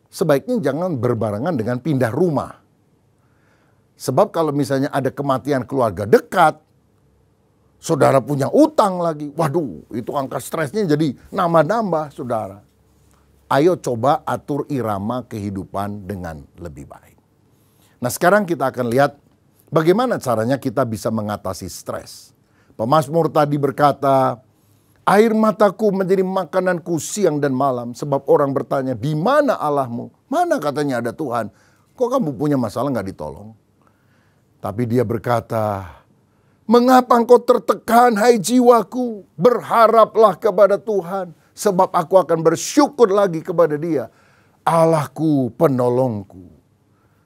sebaiknya jangan berbarengan dengan pindah rumah. Sebab kalau misalnya ada kematian keluarga dekat, saudara punya utang lagi. Waduh, itu angka stresnya jadi nambah-nambah, saudara. Ayo coba atur irama kehidupan dengan lebih baik. Nah, sekarang kita akan lihat bagaimana caranya kita bisa mengatasi stres. Pemazmur tadi berkata, air mataku menjadi makananku siang dan malam. Sebab orang bertanya, di mana Allahmu? Mana katanya ada Tuhan? Kok kamu punya masalah gak ditolong? Tapi dia berkata, mengapa engkau tertekan hai jiwaku? Berharaplah kepada Tuhan. Sebab aku akan bersyukur lagi kepada dia. Allahku, penolongku.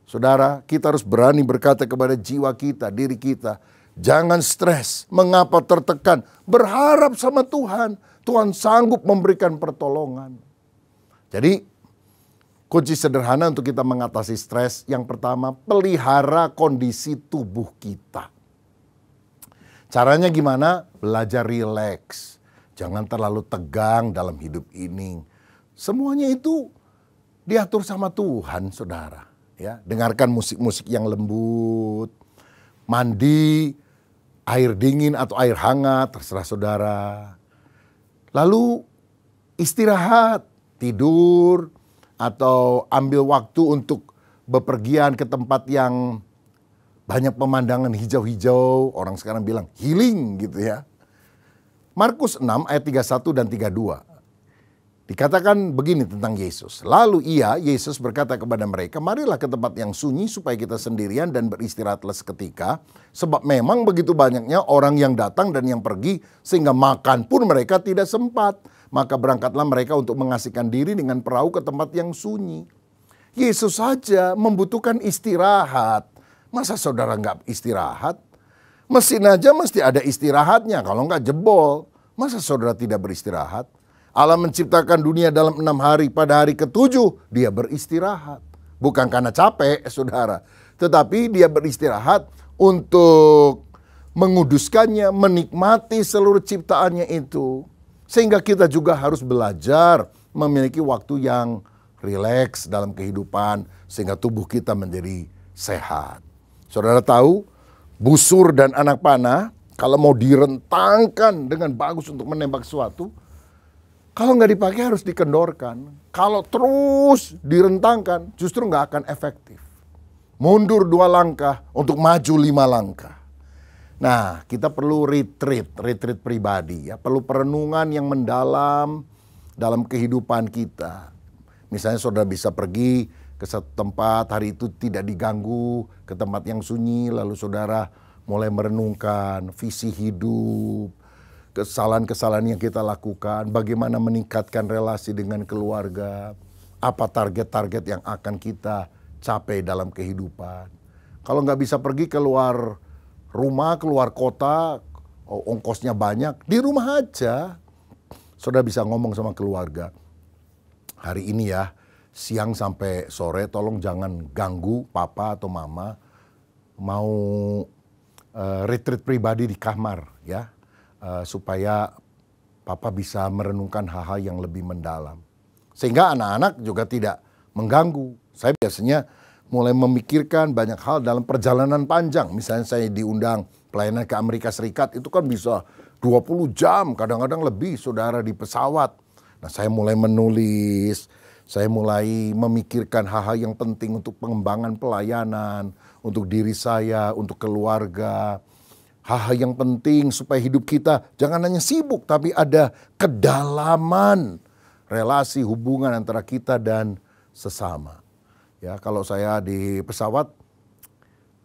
Saudara, kita harus berani berkata kepada jiwa kita, diri kita, jangan stres, mengapa tertekan, berharap sama Tuhan. Tuhan sanggup memberikan pertolongan. Jadi, kunci sederhana untuk kita mengatasi stres, yang pertama, pelihara kondisi tubuh kita. Caranya gimana? Belajar rileks. Jangan terlalu tegang dalam hidup ini. Semuanya itu diatur sama Tuhan, saudara. Ya, dengarkan musik-musik yang lembut, mandi, air dingin atau air hangat, terserah saudara. Lalu istirahat, tidur, atau ambil waktu untuk bepergian ke tempat yang banyak pemandangan hijau-hijau, orang sekarang bilang healing gitu ya. Markus 6 ayat 31 dan 32. Dikatakan begini tentang Yesus. Lalu Yesus berkata kepada mereka, marilah ke tempat yang sunyi supaya kita sendirian dan beristirahatlah seketika. Sebab memang begitu banyaknya orang yang datang dan yang pergi sehingga makan pun mereka tidak sempat. Maka berangkatlah mereka untuk mengasihkan diri dengan perahu ke tempat yang sunyi. Yesus saja membutuhkan istirahat. Masa saudara nggak istirahat? Mesin aja mesti ada istirahatnya, kalau nggak jebol. Masa saudara tidak beristirahat? Allah menciptakan dunia dalam 6 hari, pada hari ke-7 dia beristirahat. Bukan karena capek, saudara. Tetapi dia beristirahat untuk menguduskannya, menikmati seluruh ciptaannya itu. Sehingga kita juga harus belajar memiliki waktu yang rileks dalam kehidupan. Sehingga tubuh kita menjadi sehat. Saudara tahu, busur dan anak panah, kalau mau direntangkan dengan bagus untuk menembak sesuatu, kalau nggak dipakai harus dikendorkan. Kalau terus direntangkan justru nggak akan efektif. Mundur 2 langkah untuk maju 5 langkah. Nah, kita perlu retreat pribadi ya. Perlu perenungan yang mendalam dalam kehidupan kita. Misalnya saudara bisa pergi ke satu tempat, hari itu tidak diganggu, ke tempat yang sunyi, lalu saudara mulai merenungkan visi hidup, kesalahan-kesalahan yang kita lakukan, bagaimana meningkatkan relasi dengan keluarga, apa target-target yang akan kita capai dalam kehidupan. Kalau nggak bisa pergi keluar rumah, keluar kota, ongkosnya banyak, di rumah aja. Saudara bisa ngomong sama keluarga, hari ini ya, siang sampai sore tolong jangan ganggu papa atau mama, mau retreat pribadi di kamar ya. Supaya papa bisa merenungkan hal-hal yang lebih mendalam. Sehingga anak-anak juga tidak mengganggu. Saya biasanya mulai memikirkan banyak hal dalam perjalanan panjang. Misalnya saya diundang pelayanan ke Amerika Serikat, itu kan bisa 20 jam, kadang-kadang lebih saudara di pesawat. Nah, saya mulai menulis, saya mulai memikirkan hal-hal yang penting untuk pengembangan pelayanan, untuk diri saya, untuk keluarga. Hal-hal yang penting supaya hidup kita jangan hanya sibuk, tapi ada kedalaman relasi hubungan antara kita dan sesama. Ya, kalau saya di pesawat,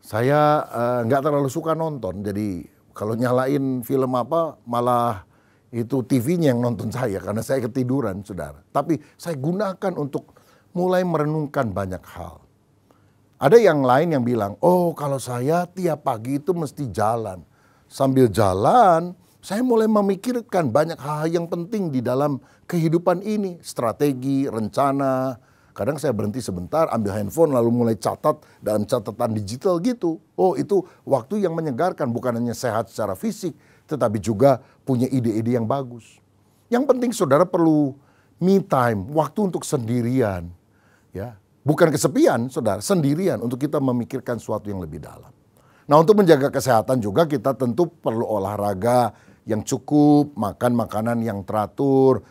saya nggak terlalu suka nonton. Jadi kalau nyalain film apa, malah itu TV-nya yang nonton saya karena saya ketiduran, saudara. Tapi saya gunakan untuk mulai merenungkan banyak hal. Ada yang lain yang bilang, oh kalau saya tiap pagi itu mesti jalan. Sambil jalan, saya mulai memikirkan banyak hal yang penting di dalam kehidupan ini. Strategi, rencana. Kadang saya berhenti sebentar, ambil handphone lalu mulai catat dalam catatan digital gitu. Oh, itu waktu yang menyegarkan, bukan hanya sehat secara fisik, tetapi juga punya ide-ide yang bagus. Yang penting saudara perlu me time, waktu untuk sendirian. Ya, bukan kesepian, saudara, sendirian untuk kita memikirkan sesuatu yang lebih dalam. Nah, untuk menjaga kesehatan juga kita tentu perlu olahraga yang cukup, makan makanan yang teratur,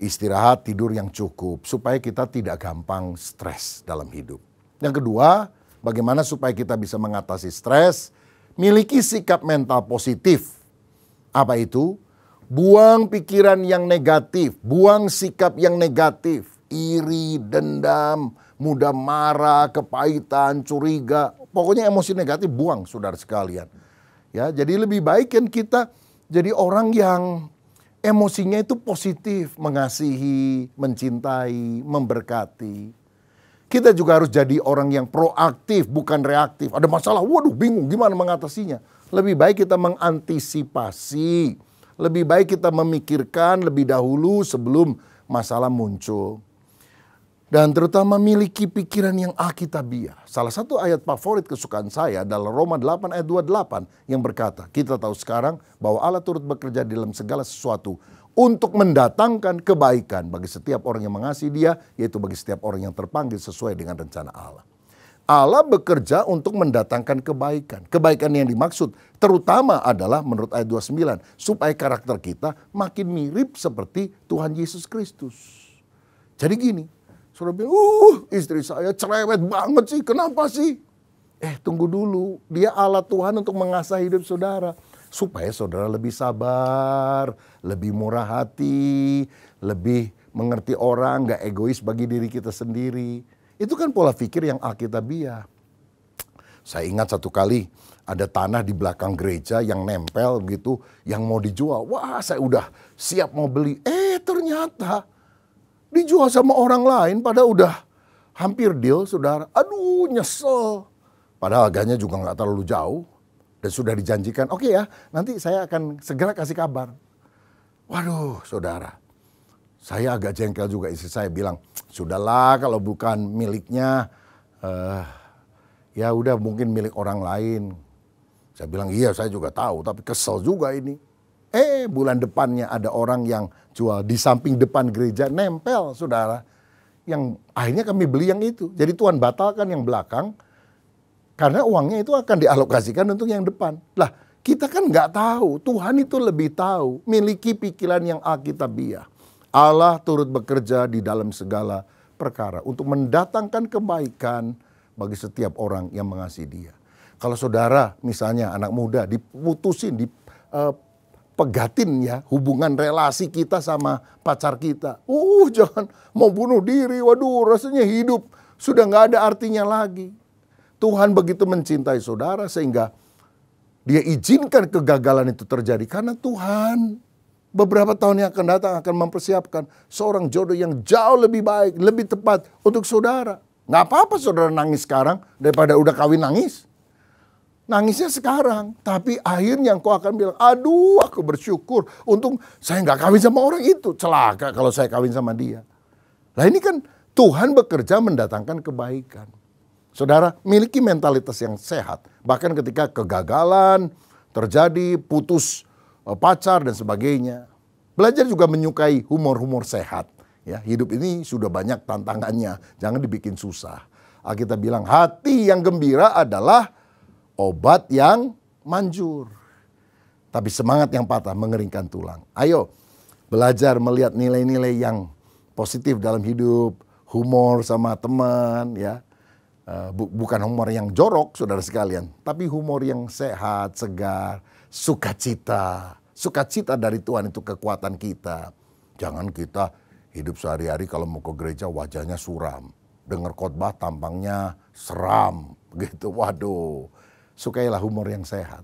istirahat, tidur yang cukup, supaya kita tidak gampang stres dalam hidup. Yang kedua, bagaimana supaya kita bisa mengatasi stres? Miliki sikap mental positif. Apa itu? Buang pikiran yang negatif, buang sikap yang negatif, iri, dendam, mudah marah, kepahitan, curiga. Pokoknya emosi negatif buang, saudara sekalian. Ya, jadi lebih baik kan kita jadi orang yang emosinya itu positif, mengasihi, mencintai, memberkati. Kita juga harus jadi orang yang proaktif, bukan reaktif. Ada masalah, waduh bingung gimana mengatasinya. Lebih baik kita mengantisipasi. Lebih baik kita memikirkan lebih dahulu sebelum masalah muncul. Dan terutama miliki pikiran yang alkitabiah. Salah satu ayat favorit kesukaan saya adalah Roma 8 ayat 28 yang berkata, kita tahu sekarang bahwa Allah turut bekerja dalam segala sesuatu untuk mendatangkan kebaikan bagi setiap orang yang mengasihi Dia, yaitu bagi setiap orang yang terpanggil sesuai dengan rencana Allah. Allah bekerja untuk mendatangkan kebaikan. Kebaikan yang dimaksud terutama adalah menurut ayat 29, supaya karakter kita makin mirip seperti Tuhan Yesus Kristus. Jadi gini, saudara bilang, istri saya cerewet banget sih, kenapa sih? Tunggu dulu, dia Allah Tuhan untuk mengasah hidup saudara. Supaya saudara lebih sabar, lebih murah hati, lebih mengerti orang, gak egois bagi diri kita sendiri. Itu kan pola pikir yang alkitabiah. Saya ingat satu kali ada tanah di belakang gereja yang nempel gitu, yang mau dijual. Wah, saya udah siap mau beli. Ternyata dijual sama orang lain, padahal udah hampir deal, saudara. Aduh, nyesel. Padahal harganya juga nggak terlalu jauh. Dan sudah dijanjikan, oke ya, nanti saya akan segera kasih kabar. Waduh, saudara. Saya agak jengkel juga, istri saya bilang, sudahlah kalau bukan miliknya, ya udah mungkin milik orang lain. Saya bilang, iya saya juga tahu, tapi kesel juga ini. Bulan depannya ada orang yang jual di samping depan gereja, nempel saudara. Yang akhirnya kami beli yang itu. Jadi Tuhan batalkan yang belakang, karena uangnya itu akan dialokasikan untuk yang depan. Lah, kita kan nggak tahu, Tuhan itu lebih tahu, miliki pikiran yang alkitabiah. Allah turut bekerja di dalam segala perkara untuk mendatangkan kebaikan bagi setiap orang yang mengasihi Dia. Kalau saudara misalnya anak muda diputusin, pegatin ya hubungan relasi kita sama pacar kita. Jangan mau bunuh diri, waduh rasanya hidup sudah nggak ada artinya lagi. Tuhan begitu mencintai saudara sehingga Dia izinkan kegagalan itu terjadi karena Tuhan beberapa tahun yang akan datang akan mempersiapkan seorang jodoh yang jauh lebih baik, lebih tepat untuk saudara. Nggak apa-apa saudara nangis sekarang daripada udah kawin nangis. Nangisnya sekarang, tapi akhirnya engkau akan bilang, aduh aku bersyukur untung saya nggak kawin sama orang itu. Celaka kalau saya kawin sama dia. Nah ini kan Tuhan bekerja mendatangkan kebaikan. Saudara, miliki mentalitas yang sehat. Bahkan ketika kegagalan terjadi, putus pacar dan sebagainya. Belajar juga menyukai humor-humor sehat. Ya, hidup ini sudah banyak tantangannya, jangan dibikin susah. Kita bilang hati yang gembira adalah obat yang manjur. Tapi semangat yang patah mengeringkan tulang. Ayo belajar melihat nilai-nilai yang positif dalam hidup. Humor sama teman ya. Bukan humor yang jorok saudara sekalian. Tapi humor yang sehat, segar, sukacita. Sukacita dari Tuhan itu kekuatan kita. Jangan kita hidup sehari-hari kalau mau ke gereja wajahnya suram. Dengar khotbah tampangnya seram. Gitu, waduh. Sukailah humor yang sehat.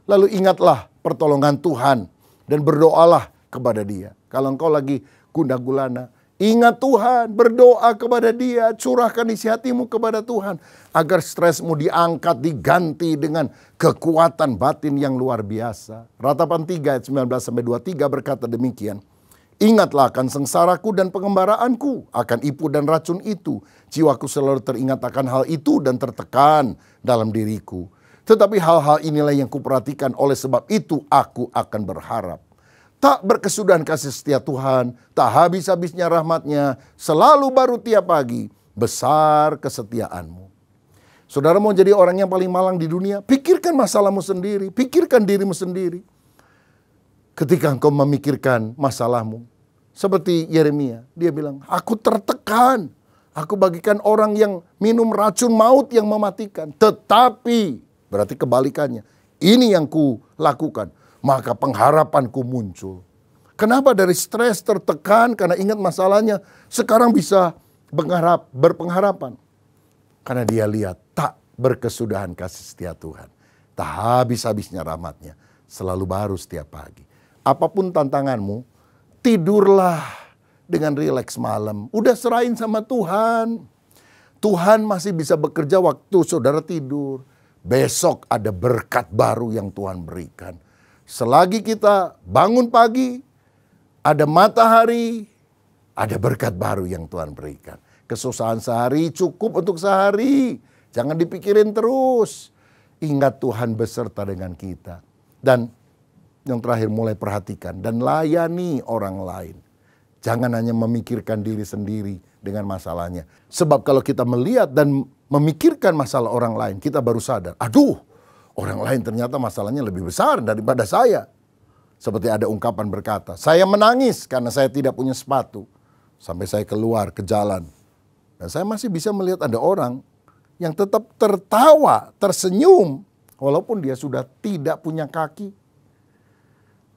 Lalu ingatlah pertolongan Tuhan dan berdoalah kepada Dia. Kalau engkau lagi gundah gulana, ingat Tuhan, berdoa kepada Dia, curahkan isi hatimu kepada Tuhan agar stresmu diangkat, diganti dengan kekuatan batin yang luar biasa. Ratapan 3 ayat 19-23 berkata demikian. Ingatlah akan sengsaraku dan pengembaraanku, akan ipu dan racun itu. Jiwaku selalu teringat akan hal itu dan tertekan dalam diriku. Tetapi hal-hal inilah yang kuperhatikan, oleh sebab itu aku akan berharap. Tak berkesudahan kasih setia Tuhan, tak habis-habisnya rahmat-Nya, selalu baru tiap pagi, besar kesetiaanmu. Saudara mau jadi orang yang paling malang di dunia, pikirkan masalahmu sendiri, pikirkan dirimu sendiri. Ketika engkau memikirkan masalahmu, seperti Yeremia, dia bilang, aku tertekan, aku bagikan orang yang minum racun maut yang mematikan. Tetapi, berarti kebalikannya, ini yang ku lakukan, maka pengharapanku muncul. Kenapa dari stres tertekan karena ingat masalahnya, sekarang bisa berpengharapan. Karena dia lihat tak berkesudahan kasih setia Tuhan. Tak habis-habisnya rahmat-Nya, selalu baru setiap pagi. Apapun tantanganmu, tidurlah dengan rileks malam. Udah serahin sama Tuhan. Tuhan masih bisa bekerja waktu saudara tidur. Besok ada berkat baru yang Tuhan berikan. Selagi kita bangun pagi, ada matahari, ada berkat baru yang Tuhan berikan. Kesusahan sehari cukup untuk sehari. Jangan dipikirin terus. Ingat Tuhan beserta dengan kita. Dan yang terakhir, mulai perhatikan dan layani orang lain. Jangan hanya memikirkan diri sendiri dengan masalahnya. Sebab kalau kita melihat dan memikirkan masalah orang lain, kita baru sadar, aduh, orang lain ternyata masalahnya lebih besar daripada saya. Seperti ada ungkapan berkata, saya menangis karena saya tidak punya sepatu. Sampai saya keluar ke jalan. Dan saya masih bisa melihat ada orang yang tetap tertawa, tersenyum, walaupun dia sudah tidak punya kaki.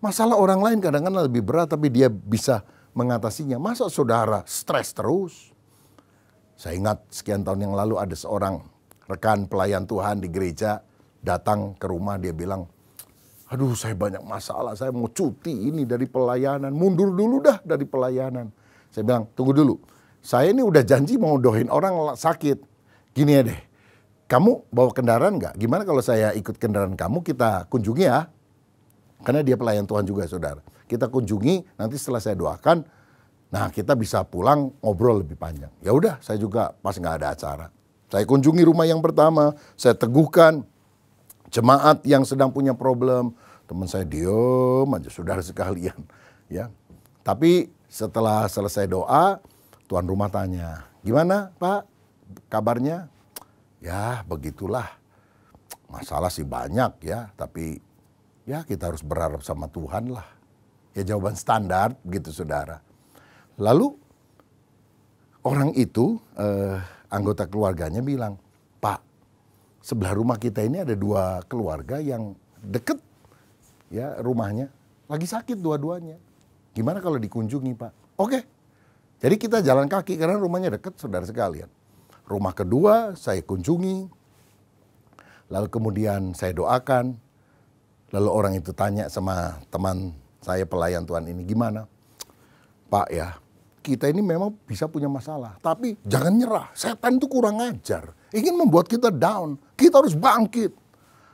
Masalah orang lain kadang-kadang lebih berat, tapi dia bisa mengatasinya. Masa saudara stres terus? Saya ingat sekian tahun yang lalu ada seorang rekan pelayan Tuhan di gereja datang ke rumah, dia bilang, aduh saya banyak masalah, saya mau cuti ini dari pelayanan, mundur dulu dah dari pelayanan. Saya bilang, tunggu dulu, saya ini udah janji mau doain orang sakit. Gini ya deh, kamu bawa kendaraan nggak? Gimana kalau saya ikut kendaraan kamu, kita kunjungi ya? Karena dia pelayan Tuhan juga saudara. Kita kunjungi, nanti setelah saya doakan, nah kita bisa pulang ngobrol lebih panjang. Ya udah, saya juga pas nggak ada acara. Saya kunjungi rumah yang pertama, saya teguhkan jemaat yang sedang punya problem. Teman saya diem aja, saudara sekalian. Ya, tapi setelah selesai doa, tuan rumah tanya, gimana Pak kabarnya? Ya begitulah, masalah sih banyak ya, tapi ya kita harus berharap sama Tuhan lah. Ya jawaban standar gitu saudara. Lalu orang itu anggota keluarganya bilang, Pak, sebelah rumah kita ini ada 2 keluarga yang deket ya rumahnya. Lagi sakit dua-duanya. Gimana kalau dikunjungi Pak? Oke. Jadi kita jalan kaki karena rumahnya deket saudara sekalian. Rumah kedua saya kunjungi. Lalu kemudian saya doakan. Lalu orang itu tanya sama teman saya pelayan Tuhan ini, gimana? Pak ya, kita ini memang bisa punya masalah. Tapi jangan nyerah, setan itu kurang ajar. Ingin membuat kita down, kita harus bangkit.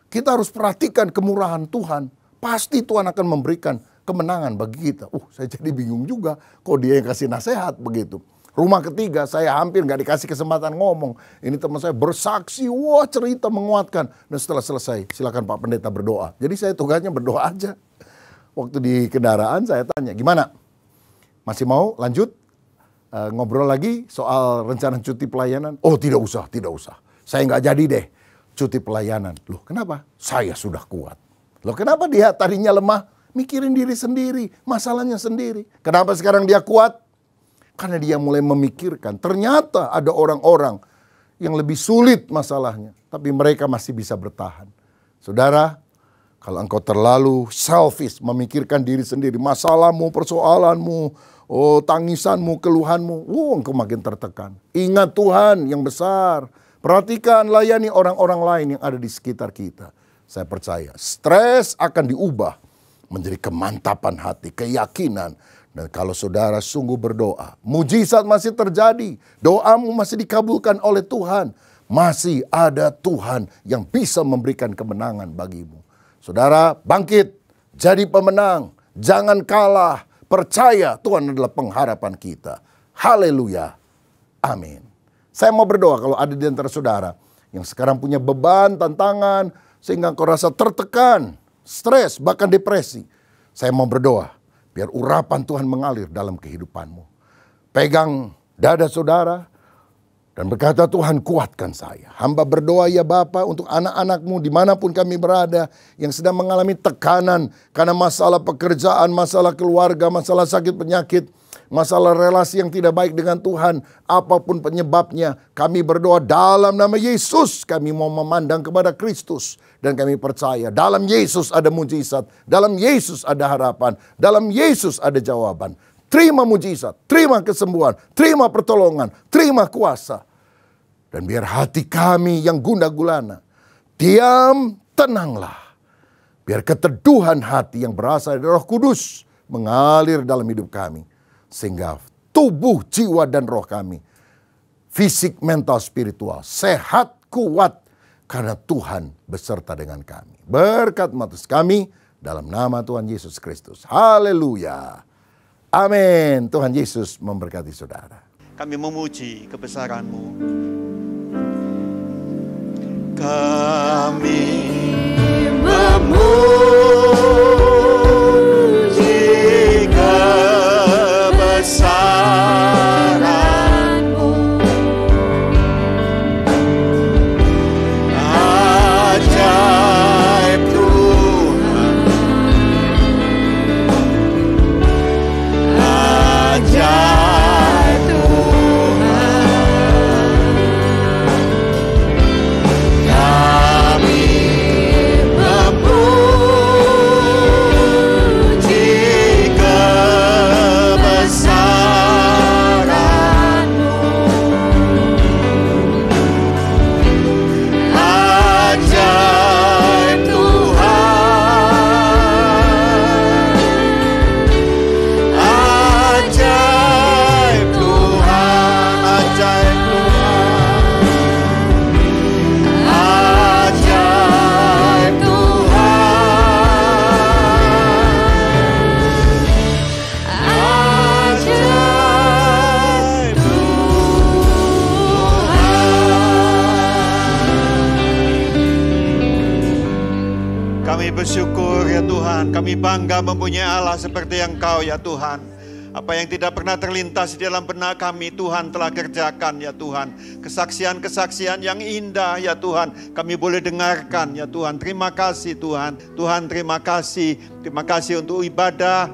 Kita harus perhatikan kemurahan Tuhan. Pasti Tuhan akan memberikan kemenangan bagi kita. Saya jadi bingung juga, kok dia yang kasih nasihat begitu. Rumah ketiga saya hampir gak dikasih kesempatan ngomong. Ini teman saya bersaksi, wah cerita menguatkan. Dan setelah selesai, silakan Pak Pendeta berdoa. Jadi saya tugasnya berdoa aja. Waktu di kendaraan saya tanya, gimana? Masih mau lanjut ngobrol lagi soal rencana cuti pelayanan? Oh tidak usah, tidak usah. Saya gak jadi deh cuti pelayanan. Loh kenapa? Saya sudah kuat. Loh kenapa dia tadinya lemah? Mikirin diri sendiri, masalahnya sendiri. Kenapa sekarang dia kuat? Karena dia mulai memikirkan, ternyata ada orang-orang yang lebih sulit masalahnya. Tapi mereka masih bisa bertahan. Saudara, kalau engkau terlalu selfish, memikirkan diri sendiri, masalahmu, persoalanmu, tangisanmu, keluhanmu, engkau makin tertekan. Ingat Tuhan yang besar. Perhatikan, layani orang-orang lain yang ada di sekitar kita. Saya percaya, stres akan diubah menjadi kemantapan hati, keyakinan. Dan kalau saudara sungguh berdoa, mujizat masih terjadi. Doamu masih dikabulkan oleh Tuhan. Masih ada Tuhan yang bisa memberikan kemenangan bagimu. Saudara bangkit, jadi pemenang. Jangan kalah, percaya Tuhan adalah pengharapan kita. Haleluya, amin. Saya mau berdoa kalau ada di antara saudara yang sekarang punya beban, tantangan, sehingga kau rasa tertekan, stres, bahkan depresi. Saya mau berdoa, biar urapan Tuhan mengalir dalam kehidupanmu. Pegang dada saudara dan berkata, Tuhan kuatkan saya. Hamba berdoa ya Bapa untuk anak-anakmu dimanapun kami berada yang sedang mengalami tekanan karena masalah pekerjaan, masalah keluarga, masalah sakit penyakit, masalah relasi yang tidak baik dengan Tuhan. Apapun penyebabnya, kami berdoa dalam nama Yesus. Kami mau memandang kepada Kristus. Dan kami percaya dalam Yesus ada mujizat. Dalam Yesus ada harapan. Dalam Yesus ada jawaban. Terima mujizat, terima kesembuhan, terima pertolongan, terima kuasa. Dan biar hati kami yang gundah gulana, diam, tenanglah. Biar keteduhan hati yang berasal dari Roh Kudus mengalir dalam hidup kami. Sehingga tubuh, jiwa, dan roh kami fisik, mental, spiritual, sehat, kuat, karena Tuhan beserta dengan kami. Berkat matus kami dalam nama Tuhan Yesus Kristus. Haleluya. Amin. Tuhan Yesus memberkati saudara. Kami memuji kebesaran-Mu. Kami memuji kebesaran-Mu. Ajaib Tuhan, ajaib Tuhan. Kami memuji kebesaran-Mu. Ajaib Tuhan, ajaib Tuhan, ajaib Tuhan, ajaib Tuhan, ajaib Tuhan. Kami bersyukur ya Tuhan, kami bangga mempunyai Allah seperti Engkau ya Tuhan. Apa yang tidak pernah terlintas di dalam benak kami, Tuhan telah kerjakan ya Tuhan. Kesaksian-kesaksian yang indah ya Tuhan, kami boleh dengarkan ya Tuhan. Terima kasih Tuhan. Tuhan terima kasih. Terima kasih untuk ibadah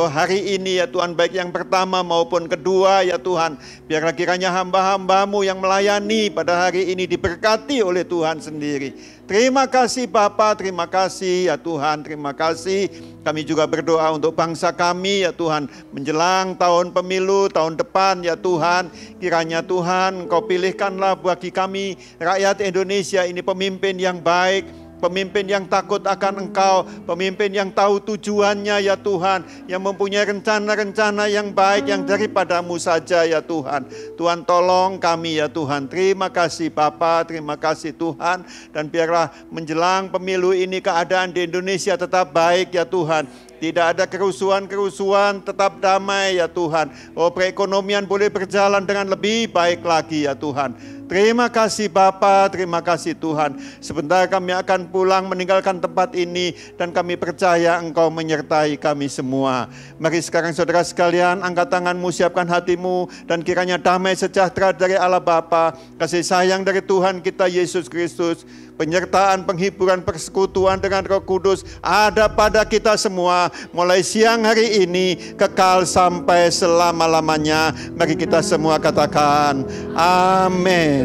hari ini ya Tuhan, baik yang pertama maupun kedua ya Tuhan. Biarlah kiranya hamba-hamba-Mu yang melayani pada hari ini diberkati oleh Tuhan sendiri. Terima kasih Bapa, terima kasih ya Tuhan, terima kasih. Kami juga berdoa untuk bangsa kami ya Tuhan, menjelang tahun pemilu tahun depan ya Tuhan. Kiranya Tuhan Engkau pilihkanlah bagi kami rakyat Indonesia ini pemimpin yang baik, pemimpin yang takut akan Engkau, pemimpin yang tahu tujuannya ya Tuhan, yang mempunyai rencana-rencana yang baik yang daripada-Mu saja ya Tuhan. Tuhan tolong kami ya Tuhan. Terima kasih Bapa, terima kasih Tuhan. Dan biarlah menjelang pemilu ini keadaan di Indonesia tetap baik ya Tuhan. Tidak ada kerusuhan-kerusuhan, tetap damai ya Tuhan. Perekonomian boleh berjalan dengan lebih baik lagi ya Tuhan. Terima kasih Bapa, terima kasih Tuhan. Sebentar kami akan pulang meninggalkan tempat ini dan kami percaya Engkau menyertai kami semua. Mari sekarang saudara sekalian, angkat tanganmu, siapkan hatimu, dan kiranya damai sejahtera dari Allah Bapa, kasih sayang dari Tuhan kita Yesus Kristus, penyertaan, penghiburan, persekutuan dengan Roh Kudus ada pada kita semua mulai siang hari ini kekal sampai selama-lamanya. Mari kita semua katakan amin.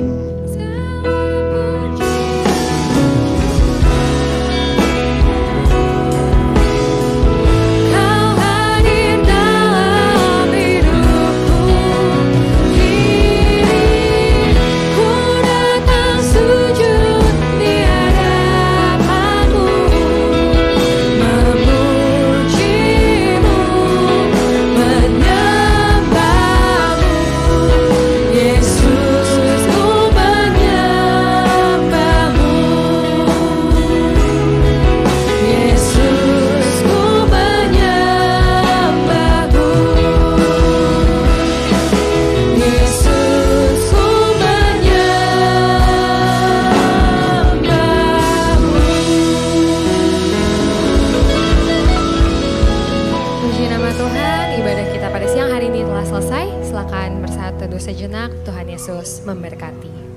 Sejenak, Tuhan Yesus memberkati.